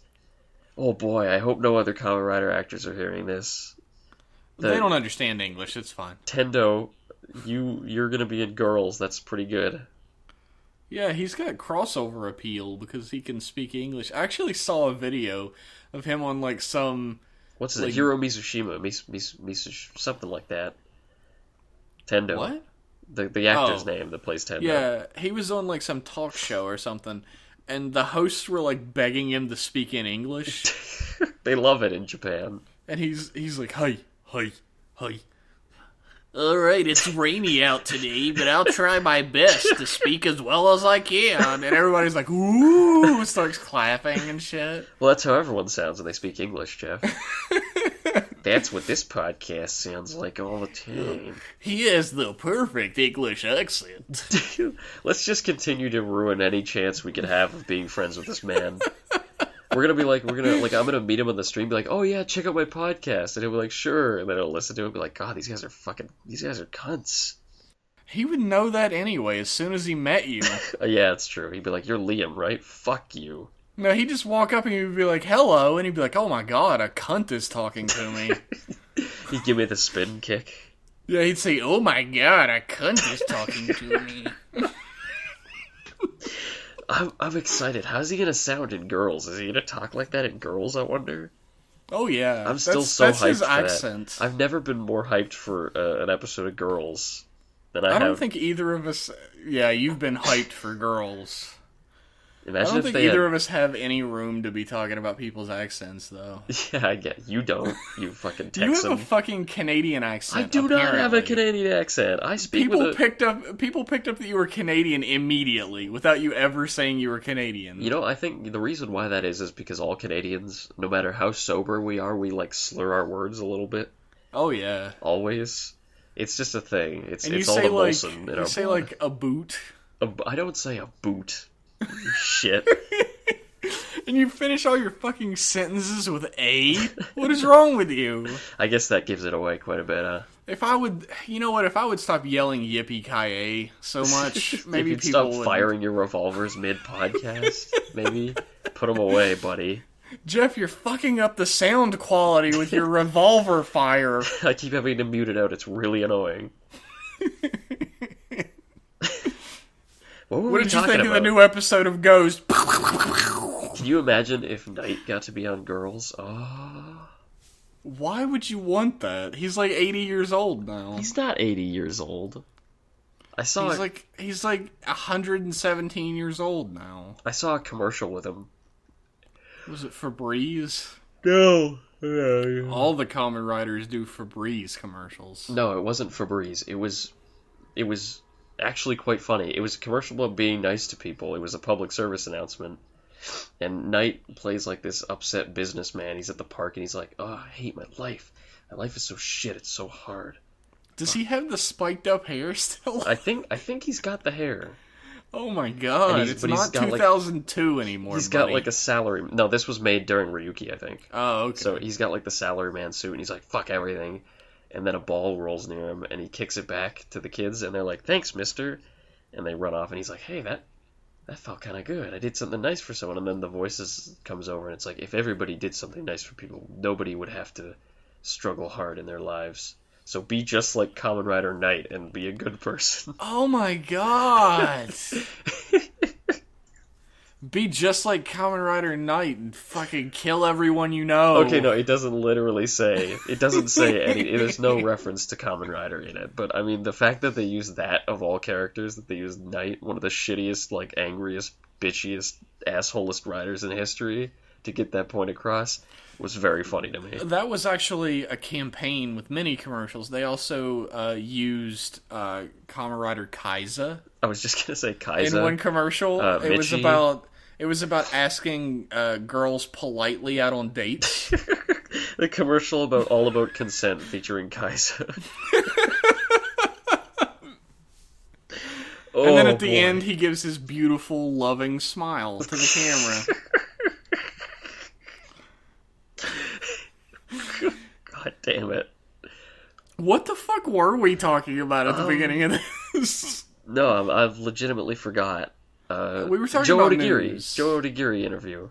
Oh boy, I hope no other Kamen Rider actors are hearing this. They don't understand English, it's fine. Tendo, you're gonna be in Girls, that's pretty good. Yeah, he's got crossover appeal because he can speak English. I actually saw a video of him on, like, some... What's his name? Hiro Mizushima, something like that. Tendo. What? The actor's name that plays Tendo. Yeah, he was on, like, some talk show or something, and the hosts were, like, begging him to speak in English. They love it in Japan. And he's like, hi. Alright, it's rainy out today, but I'll try my best to speak as well as I can. And everybody's like, ooh, starts clapping and shit. Well, that's how everyone sounds when they speak English, Jeff. That's what this podcast sounds like all the time. He has the perfect English accent. Let's just continue to ruin any chance we could have of being friends with this man. I'm gonna meet him on the stream and be like, oh yeah, check out my podcast. And he'll be like, sure. And then he'll listen to it and be like, God, these guys are cunts. He would know that anyway as soon as he met you. Yeah, it's true. He'd be like, you're Liam, right? Fuck you. No, he'd just walk up and he'd be like, hello. And he'd be like, oh my God, a cunt is talking to me. He'd give me the spin kick. Yeah, he'd say, oh my God, a cunt is talking to me. I'm excited. How's he gonna sound in Girls? Is he gonna talk like that in Girls, I wonder? Oh yeah, I'm still so that's hyped his for that. accent. I've never been more hyped for an episode of Girls than I I don't have. think either of us. Yeah, you've been hyped for Girls. I Imagine don't if think they either had... of us have any room to be talking about people's accents, though. Yeah, I get you don't. You fucking You Texan. have a fucking Canadian accent. I do not have a apparently. Canadian accent. I speak People with a... people picked up that you were Canadian immediately without you ever saying you were Canadian. You know, I think the reason why that is because all Canadians, no matter how sober we are, we like slur our words a little bit. Oh yeah. Always. It's just a thing. It's And you all say the like Molson in you our say blood. like a boot, I don't say a boot. You shit. and you finish all your fucking sentences with a. What is wrong with you? I guess that gives it away quite a bit, huh? If I would, you know what? If I would stop yelling "yippee ki so much, maybe if you'd people stop would. firing your revolvers mid-podcast, maybe put them away, buddy. Jeff, you're fucking up the sound quality with your revolver fire. I keep having to mute it out. It's really annoying. What were What we did you talking think of about? the new episode of Ghost? Can you imagine if Knight got to be on Girls? Oh, Why would you want that? He's like 80 years old now. he's not 80 years old. I saw He's like 117 years old now. I saw a commercial with him. Was it Febreze? No. All the Kamen Riders do Febreze commercials. No, it wasn't Febreze. It was actually quite funny. It was a commercial about being nice to people. It was a public service announcement. And Knight plays like this upset businessman. He's at the park and he's like, "Oh, I hate my life. My life is so shit. It's so hard." Does he have the spiked up hair still? I think he's got the hair. Oh my god, it's but he's not got, like- 2002 anymore, He's got buddy. like a salary. No, this was made during Ryuki, I think. Oh, okay. So he's got like the salaryman suit, and he's like, "Fuck everything," and then a ball rolls near him, and he kicks it back to the kids, and they're like, "Thanks, mister," and they run off, and he's like, "Hey, that felt kind of good. I did something nice for someone," and then the voices comes over, and it's like, if everybody did something nice for people, nobody would have to struggle hard in their lives. So be just like Kamen Rider Knight and be a good person. Oh my god! Be just like Kamen Rider Knight and fucking kill everyone you know. Okay, no, it doesn't literally say. It doesn't say any. There's no reference to Kamen Rider in it. But I mean, the fact that they use that of all characters, that they use Knight, one of the shittiest, like angriest, bitchiest, assholest riders in history, to get that point across, was very funny to me. That was actually a campaign with many commercials. They also used Kamen Rider Kaiza I was just gonna say Kaiza. in one commercial. It was Michi. about asking girls politely out on dates. The commercial all about consent featuring Kaiza. And then at the boy. end, he gives his beautiful, loving smile to the camera. God damn it. What the fuck were we talking about at the beginning of this? No, I've legitimately forgot. We were talking Joe about Odagiri. news. Joe Odagiri interview.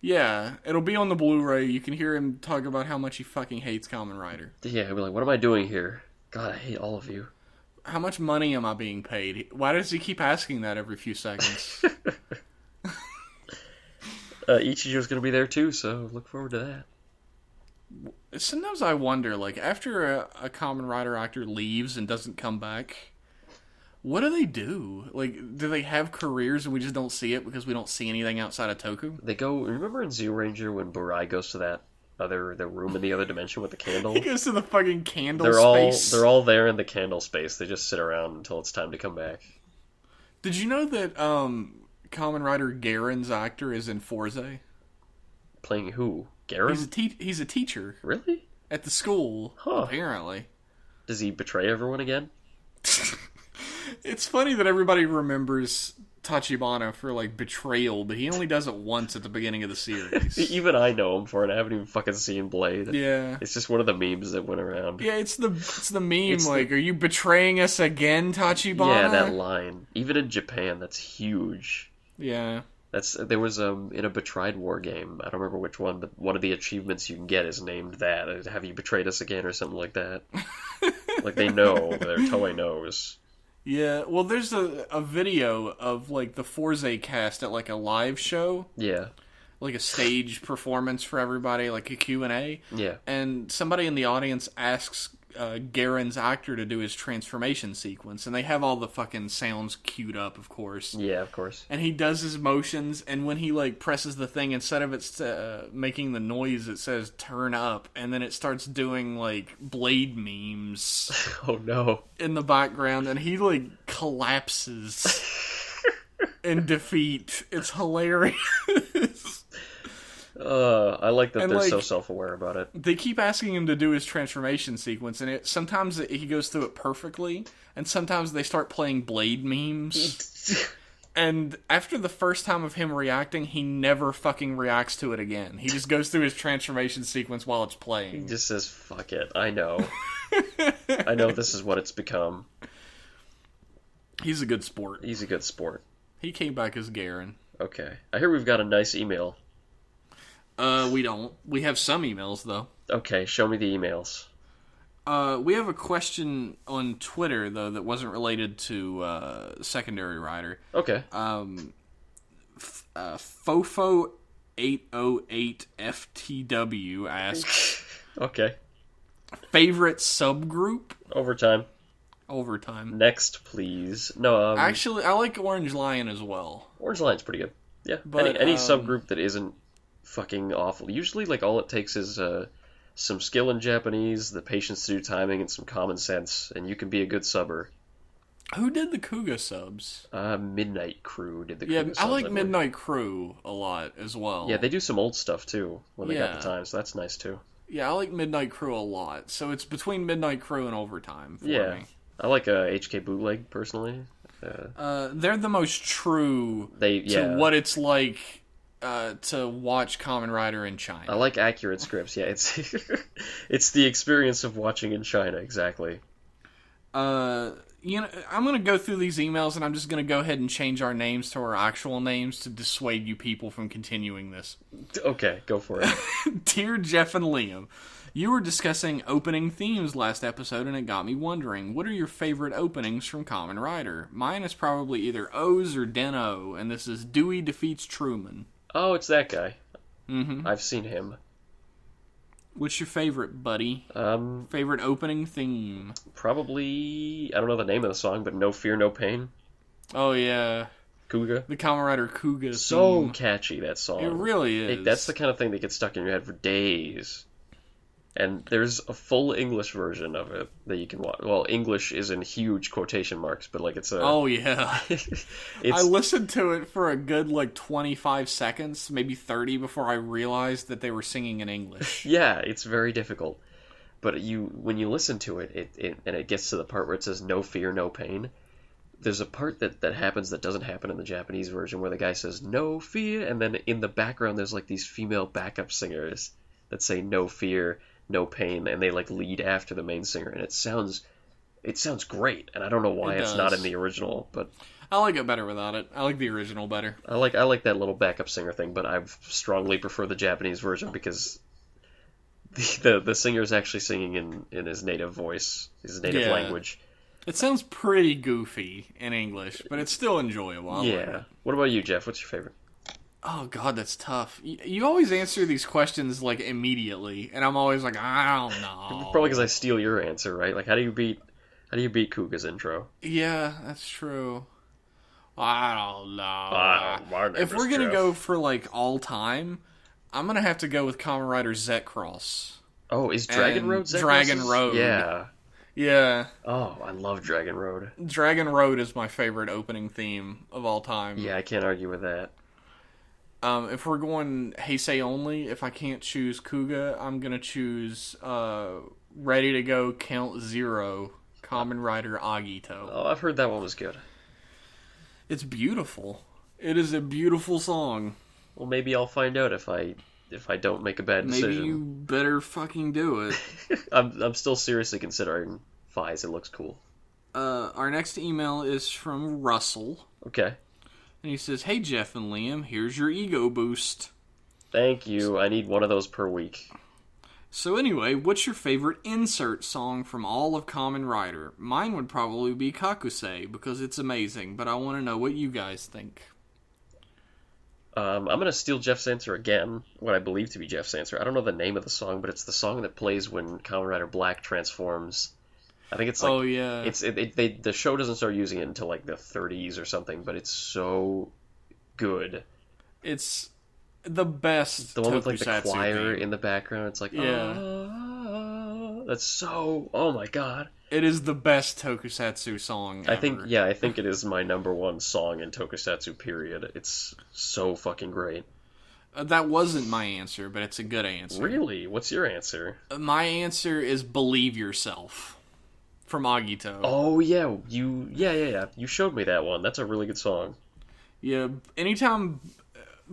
Yeah, it'll be on the Blu-ray. You can hear him talk about how much he fucking hates Kamen Rider. Yeah, he'll be like, "What am I doing here? God, I hate all of you." How much money am I being paid? Why does he keep asking that every few seconds? Ichijo's gonna be there too, so look forward to that. Sometimes I wonder, like, after a Kamen Rider actor leaves and doesn't come back, what do they do? Like, do they have careers and we just don't see it because we don't see anything outside of Toku? They go. Remember in Zero Ranger when Burai goes to the room in the other dimension with the candle? He goes to the fucking candle They're space. all there in the candle space. They just sit around until it's time to come back. Did you know that Kamen Rider Garen's actor is in Forze? Playing who? Garen? He's a teacher Really? at the school, Huh. apparently. Does he betray everyone again? It's funny that everybody remembers Tachibana for, like, betrayal, but he only does it once at the beginning of the series. Even I know him for it. I haven't even fucking seen Blade. Yeah. It's just one of the memes that went around. Yeah, it's the meme, It's like, are you betraying us again, Tachibana? Yeah, that line. Even in Japan, that's huge. Yeah. There was in a Betrayed War game. I don't remember which one, but one of the achievements you can get is named that. Have you betrayed us again or something like that? Like they know. Their Toei knows. Yeah, well, there's a video of, like, the Forza cast at, like, a live show. Yeah. Like a stage performance for everybody, like a Q&A. Yeah. And somebody in the audience asks Garen's actor to do his transformation sequence. And they have all the fucking sounds queued up, of course. Yeah, of course. And he does his motions, and when he, like, presses the thing, instead of it making the noise, it says turn up. And then it starts doing, like, Blade memes Oh, no. in the background. And he, like, collapses in defeat. It's hilarious. I like that And, they're like, so self-aware about it. They keep asking him to do his transformation sequence, and sometimes he goes through it perfectly, and sometimes they start playing Blade memes. And after the first time of him reacting, he never fucking reacts to it again. He just goes through his transformation sequence while it's He playing. just says, fuck it. I know. I know this is what it's become. He's a good sport. He's a good sport. He came back as Garen. Okay. I hear we've got a nice email. We don't. We have some emails, though. Okay, show me the emails. We have a question on Twitter, though, that wasn't related to Secondary Rider. Okay. Fofo808FTW asks, Okay. favorite subgroup? Overtime. Overtime. Next, please. No, Actually, I like Orange Lion as well. Orange Lion's pretty good. Yeah. But, any subgroup that isn't fucking awful. Usually, like, all it takes is some skill in Japanese, the patience to do timing, and some common sense, and you can be a good subber. Who did the Kuga subs? Midnight Crew did the Yeah, Kuga I subs, like believe. Midnight Crew a lot as well. Yeah, they do some old stuff, too, when they got Yeah. the time, so that's nice, too. Yeah, I like Midnight Crew a lot. So it's between Midnight Crew and Overtime for Yeah. me. I like HK Bootleg, personally. They're the most true to what it's like to watch Kamen Rider in China. I like accurate scripts. Yeah, it's it's the experience of watching in China, exactly. You know, I'm going to go through these emails, and I'm just going to go ahead and change our names to our actual names to dissuade you people from continuing this. Okay, go for it. Dear Jeff and Liam, you were discussing opening themes last episode, and it got me wondering, what are your favorite openings from Kamen Rider? Mine is probably either O's or Den-O, and this is Dewey Defeats Truman. Oh, it's that guy. Mm-hmm. I've seen him. What's your favorite, buddy? Favorite opening theme? Probably, I don't know the name of the song, but No Fear, No Pain. Oh, yeah. Kuga. The Kamen Rider Kuga So theme. catchy, that song. It really is. That's the kind of thing that gets stuck in your head for days. And there's a full English version of it that you can watch. Well, English is in huge quotation marks, but like it's a... Oh, yeah. it's, I listened to it for a good, 25 seconds, maybe 30, before I realized that they were singing in English. Yeah, it's very difficult. But when you listen to it, and it gets to the part where it says no fear, no pain, there's a part that happens that doesn't happen in the Japanese version where the guy says no fear, and then in the background there's like these female backup singers that say no fear, no pain, and they like lead after the main singer, and it sounds great, and I don't know why it's not in the original, but I like it better without it. I like the original better. I like that little backup singer thing, but I strongly prefer the Japanese version because the singer is actually singing in his native voice, his native language. It sounds pretty goofy in English, but it's still enjoyable. I like it. What about you, Jeff? What's your favorite? Oh, God, that's tough. You always answer these questions, immediately, and I'm always like, I don't know. Probably because I steal your answer, right? Like, how do you beat Kuga's intro? Yeah, that's true. I don't know. If we're going to Jeff. go for, all time, I'm going to have to go with Kamen Rider Zetcross. Oh, is Dragon Road Zetcross's? Dragon Road. Yeah. Yeah. Oh, I love Dragon Road. Dragon Road is my favorite opening theme of all time. Yeah, I can't argue with that. If we're going Heisei only, if I can't choose Kuga, I'm going to choose Ready to Go Count Zero, Kamen Rider Agito. Oh, I've heard that one was good. It's beautiful. It is a beautiful song. Well, maybe I'll find out if I don't make a bad decision. Maybe you better fucking do it. I'm still seriously considering Fies. It looks cool. Our next email is from Russell. Okay. And he says, "Hey Jeff and Liam, here's your ego boost." Thank you. I need one of those per week. So anyway, what's your favorite insert song from all of Kamen Rider? Mine would probably be Kakusei, because it's amazing, but I want to know what you guys think. I'm going to steal Jeff's answer again, what I believe to be Jeff's answer. I don't know the name of the song, but it's the song that plays when Kamen Rider Black transforms. I think it's like... Oh, yeah. The show doesn't start using it until like the 30s or something, but it's so good. It's the best. The one with like the choir theme in the background. It's like, yeah, that's so... Oh my god. It is the best tokusatsu song ever. I think it is my number one song in tokusatsu, period. It's so fucking great. That wasn't my answer, but it's a good answer. Really? What's your answer? My answer is Believe Yourself from Agito. Oh, yeah. You showed me that one. That's a really good song. Yeah, anytime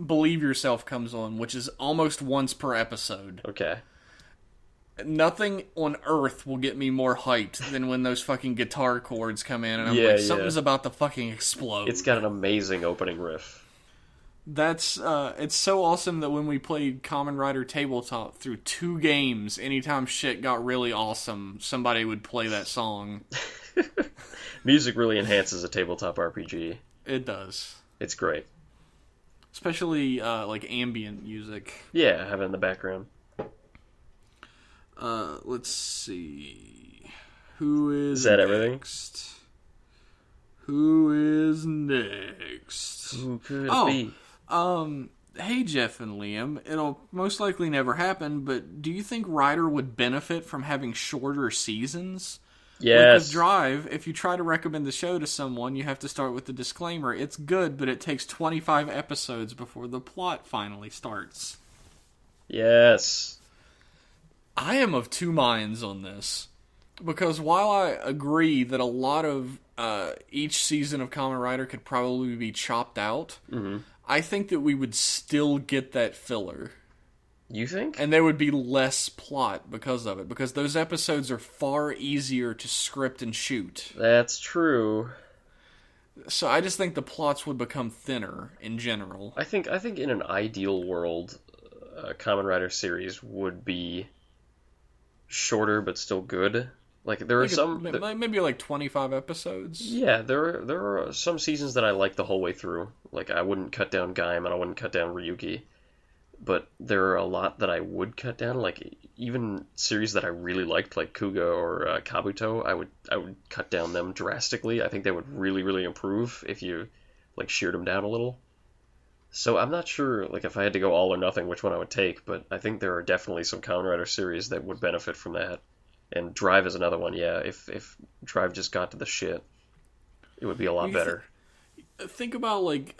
Believe Yourself comes on, which is almost once per episode. Okay. Nothing on earth will get me more hyped than when those fucking guitar chords come in and I'm like, something's about to fucking explode. It's got an amazing opening riff. That's, it's so awesome that when we played Kamen Rider Tabletop through 2 games, anytime shit got really awesome, somebody would play that song. Music really enhances a tabletop RPG. It does. It's great. Especially, like, ambient music. Yeah, have it in the background. Let's see. Who is that next? Everything? Who is next? Who could it be? Hey Jeff and Liam, it'll most likely never happen, but do you think Rider would benefit from having shorter seasons? Yes. Like with Drive, if you try to recommend the show to someone, you have to start with the disclaimer, it's good, but it takes 25 episodes before the plot finally starts. Yes. I am of 2 minds on this. Because while I agree that a lot of each season of Kamen Rider could probably be chopped out, I think that we would still get that filler. You think? And there would be less plot because of it. Because those episodes are far easier to script and shoot. That's true. So I just think the plots would become thinner in general. I think in an ideal world, a Kamen Rider series would be shorter but still good. Like there are some maybe like 25 episodes. Yeah, there are some seasons that I like the whole way through. Like I wouldn't cut down Gaim and I wouldn't cut down Ryuki. But there are a lot that I would cut down, like even series that I really liked, like Kuga or Kabuto, I would cut down them drastically. I think they would really, really improve if you like sheared them down a little. So I'm not sure, like if I had to go all or nothing, which one I would take, but I think there are definitely some Kamen Rider series that would benefit from that. And Drive is another one, yeah. If Drive just got to the shit, it would be a lot better. Think about like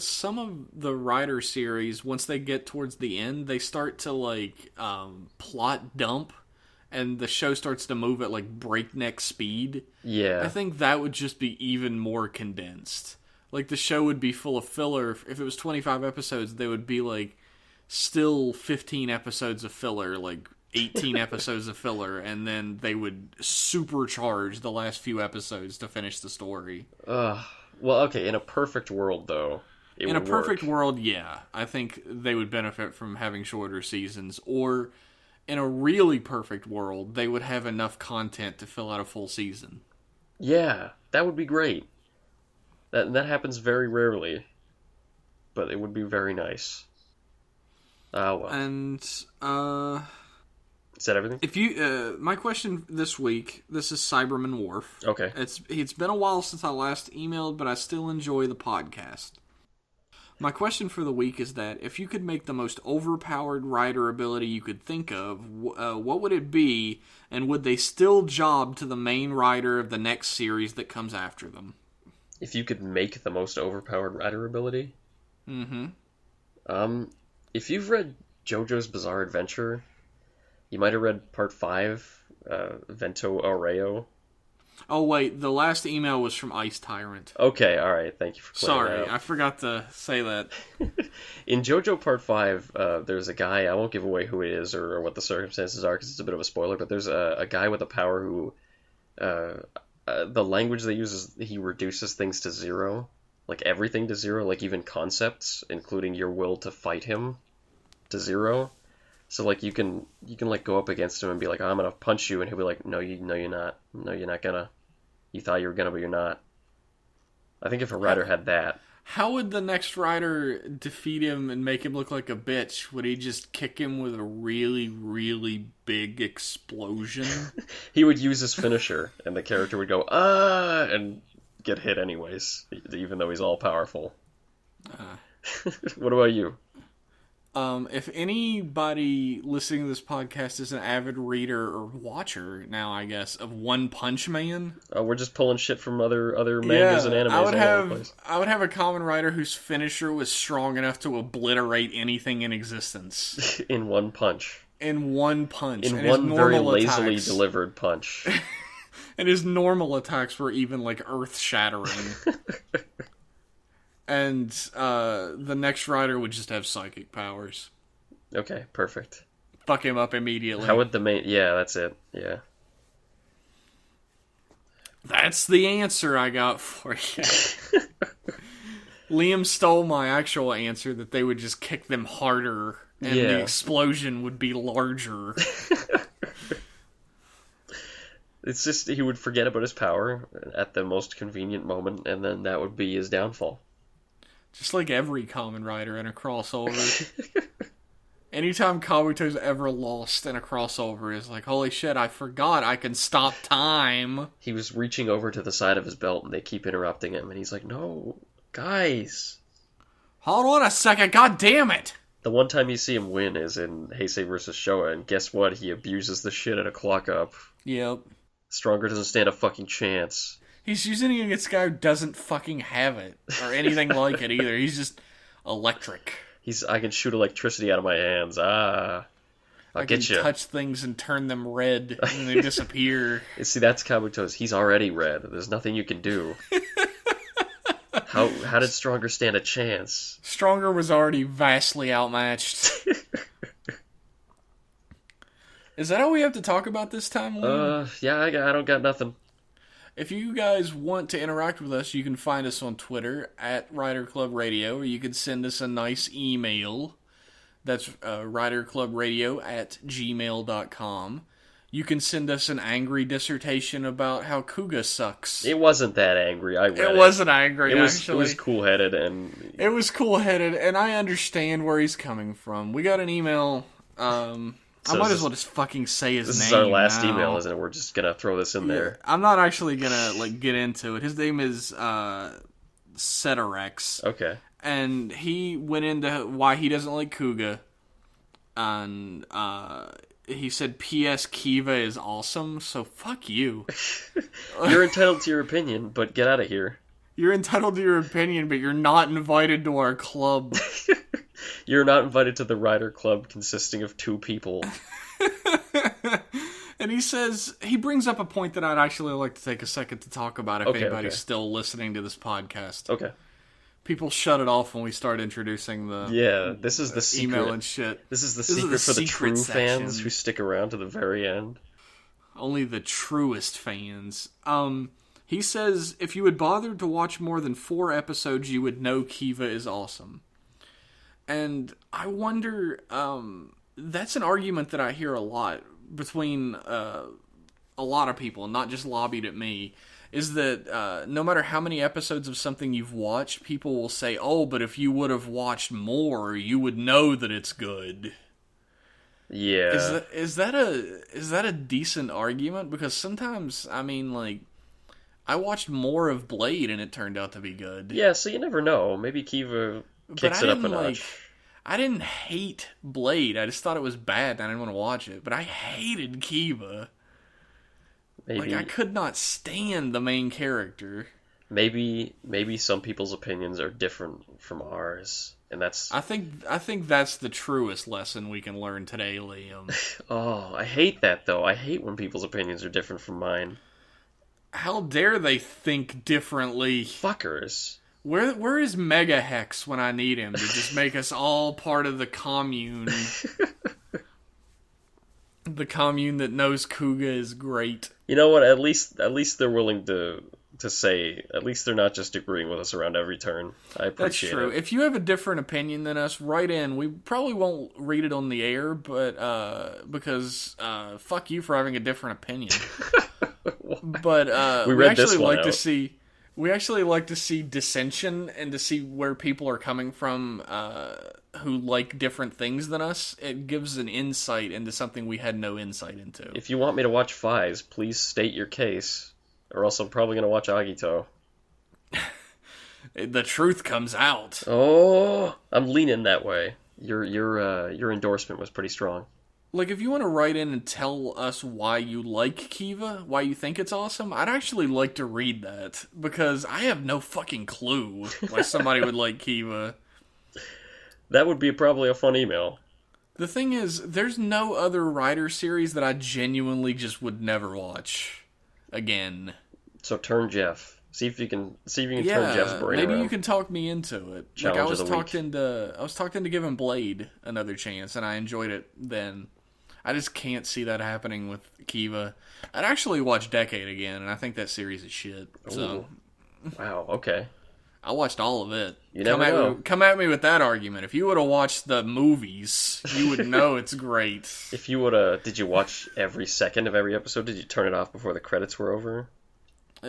some of the Rider series. Once they get towards the end, they start to like plot dump, and the show starts to move at like breakneck speed. Yeah, I think that would just be even more condensed. Like the show would be full of filler. If it was 25 episodes, they would be like still 15 episodes of filler, like 18 episodes of filler, and then they would supercharge the last few episodes to finish the story. Well, okay, in a perfect world, though, it would work. In a perfect world, yeah. I think they would benefit from having shorter seasons. Or, in a really perfect world, they would have enough content to fill out a full season. Yeah, that would be great. That happens very rarely. But it would be very nice. Well. And, Is that everything? If you, my question this week, this is Cyberman Wharf. Okay. It's been a while since I last emailed, but I still enjoy the podcast. My question for the week is that if you could make the most overpowered rider ability you could think of, what would it be, and would they still job to the main rider of the next series that comes after them? If you could make the most overpowered rider ability? Mm-hmm. If you've read JoJo's Bizarre Adventure, you might have read Part 5, Vento Aureo. Oh, wait, the last email was from Ice Tyrant. Okay, alright, thank you for clearing that up. I forgot to say that. In JoJo Part 5, there's a guy, I won't give away who it is or what the circumstances are because it's a bit of a spoiler, but there's a guy with a power who, the language they use is he reduces things to zero. Like everything to zero, like even concepts, including your will to fight him, to zero. So like you can like go up against him and be like, I'm gonna punch you, and he'll be like, no, you're not. No, you're not gonna. You thought you were gonna, but you're not. I think if a writer had that, How would the next writer defeat him and make him look like a bitch? Would he just kick him with a really, really big explosion? he would use his finisher, and the character would go and get hit anyways, even though he's all powerful. What about you? If anybody listening to this podcast is an avid reader or watcher now, I guess, of One Punch Man, We're just pulling shit from other mangas and animes. I would have a common writer whose finisher was strong enough to obliterate anything in existence in one punch. in one punch. In and one his very normal lazily attacks, delivered punch. and his normal attacks were even like earth shattering. And the next writer would just have psychic powers. Okay, perfect. Fuck him up immediately. How would the main... Yeah, that's it. Yeah. That's the answer I got for you. Liam stole my actual answer that they would just kick them harder and the explosion would be larger. It's just he would forget about his power at the most convenient moment, and then that would be his downfall. Just like every common writer in a crossover. Anytime Kabuto's ever lost in a crossover is like, holy shit, I forgot I can stop time. He was reaching over to the side of his belt, and they keep interrupting him, and he's like, no, guys. Hold on a second, god damn it! The one time you see him win is in Heisei vs. Showa, and guess what? He abuses the shit out of Clock Up. Yep. Stronger doesn't stand a fucking chance. He's using it against a guy who doesn't fucking have it, or anything like it either. He's just electric. I can shoot electricity out of my hands. I'll get you. I can touch things and turn them red, and they disappear. See, that's Kabuto's. He's already red. There's nothing you can do. How did Stronger stand a chance? Stronger was already vastly outmatched. Is that all we have to talk about this time, Liam? Yeah, I don't got nothing. If you guys want to interact with us, you can find us on Twitter at Rider Club Radio, or you can send us a nice email. That's riderclubradio@gmail.com. You can send us an angry dissertation about how Kuga sucks. It wasn't that angry. I read it. It wasn't angry, actually. It was cool-headed, and... It was cool-headed, and I understand where he's coming from. We got an email... I might as well just fucking say his name. This is our last email, isn't it? We're just gonna throw this in there. I'm not actually gonna get into it. His name is Ceterex. Okay. And he went into why he doesn't like Kuga. And he said, P.S. Kiva is awesome, so fuck you. You're entitled to your opinion, but get out of here. You're entitled to your opinion, but you're not invited to our club. You're not invited to the Rider Club consisting of 2 people. And he brings up a point that I'd actually like to take a second to talk about if anybody's still listening to this podcast. Okay. People shut it off when we start introducing the this is the secret. Email and shit. This is the secret for the true fans who stick around to the very end. Only the truest fans. He says, if you had bothered to watch more than 4 episodes, you would know Kiva is awesome. And I wonder, that's an argument that I hear a lot between a lot of people, not just lobbied at me, is that no matter how many episodes of something you've watched, people will say, oh, but if you would have watched more, you would know that it's good. Yeah. Is that a decent argument? Because sometimes, I mean, like, I watched more of Blade and it turned out to be good. Yeah, so you never know. Maybe Kiva kicks it up a notch. I didn't hate Blade. I just thought it was bad and I didn't want to watch it. But I hated Kiva. Maybe, I could not stand the main character. Maybe some people's opinions are different from ours. And that's... I think that's the truest lesson we can learn today, Liam. Oh, I hate that, though. I hate when people's opinions are different from mine. How dare they think differently? Fuckers. Where is Mega Hex when I need him to just make us all part of the commune? The commune that knows Kuga is great. You know what? At least they're willing to to say at least they're not just agreeing with us around every turn. I appreciate it. That's true. If you have a different opinion than us, write in. We probably won't read it on the air, but because fuck you for having a different opinion. But we we read this actually one like to out. see. We actually like to see dissension and to see where people are coming from who like different things than us. It gives an insight into something we had no insight into. If you want me to watch Fies, please state your case, or else I'm probably going to watch Agito. The truth comes out. Oh, I'm leaning that way. Your endorsement was pretty strong. Like, if you want to write in and tell us why you like Kiva, why you think it's awesome, I'd actually like to read that. Because I have no fucking clue why somebody would like Kiva. That would be probably a fun email. The thing is, there's no other Rider series that I genuinely just would never watch again. So turn Jeff. See if you can turn Jeff's brain maybe around. you can talk me into it. Challenge like of the week. I was talked into giving Blade another chance, and I enjoyed it then. I just can't see that happening with Kiva. I'd actually watch Decade again, and I think that series is shit. So Wow, okay. I watched all of it. You never know. Come at me with that argument. If you would have watched the movies, you would know it's great. If you would did you watch every second of every episode? Did you turn it off before the credits were over?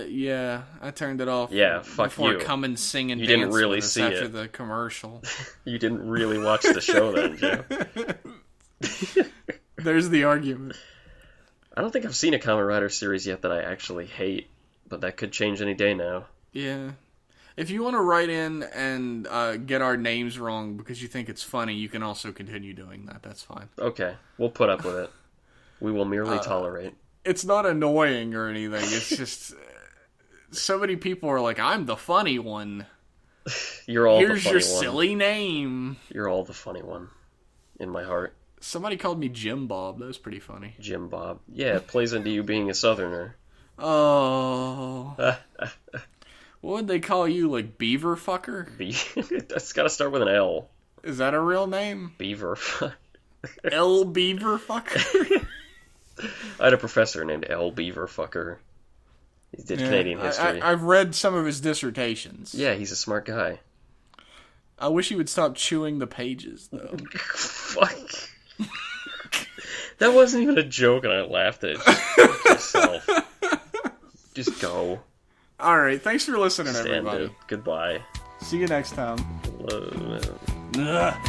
Yeah, I turned it off. Yeah, fuck before you. Come and sing and You dance didn't really with us see after it. the commercial. You didn't really watch the show then, Jeff. There's the argument. I don't think I've seen a Kamen Rider series yet that I actually hate, but that could change any day now. Yeah. If you want to write in and get our names wrong because you think it's funny, you can also continue doing that. That's fine. Okay, we'll put up with it. We will merely tolerate. It's not annoying or anything. It's just so many people are like, I'm the funny one. You're all Here's the your funny one. silly name. You're all the funny one. In my heart. Somebody called me Jim Bob. That was pretty funny. Jim Bob. Yeah, it plays into you being a southerner. Oh. What would they call you? Like Beaver Fucker? That's gotta start with an L. Is that a real name? Beaver. L Beaver Fucker? I had a professor named L. Beaverfucker. He did Canadian history. I've read some of his dissertations. Yeah, he's a smart guy. I wish he would stop chewing the pages, though. Fuck. That wasn't even a joke, and I laughed at it. Yourself. Just go. Alright, thanks for listening, Just end everybody. it. Goodbye. See you next time. Hello. Ugh.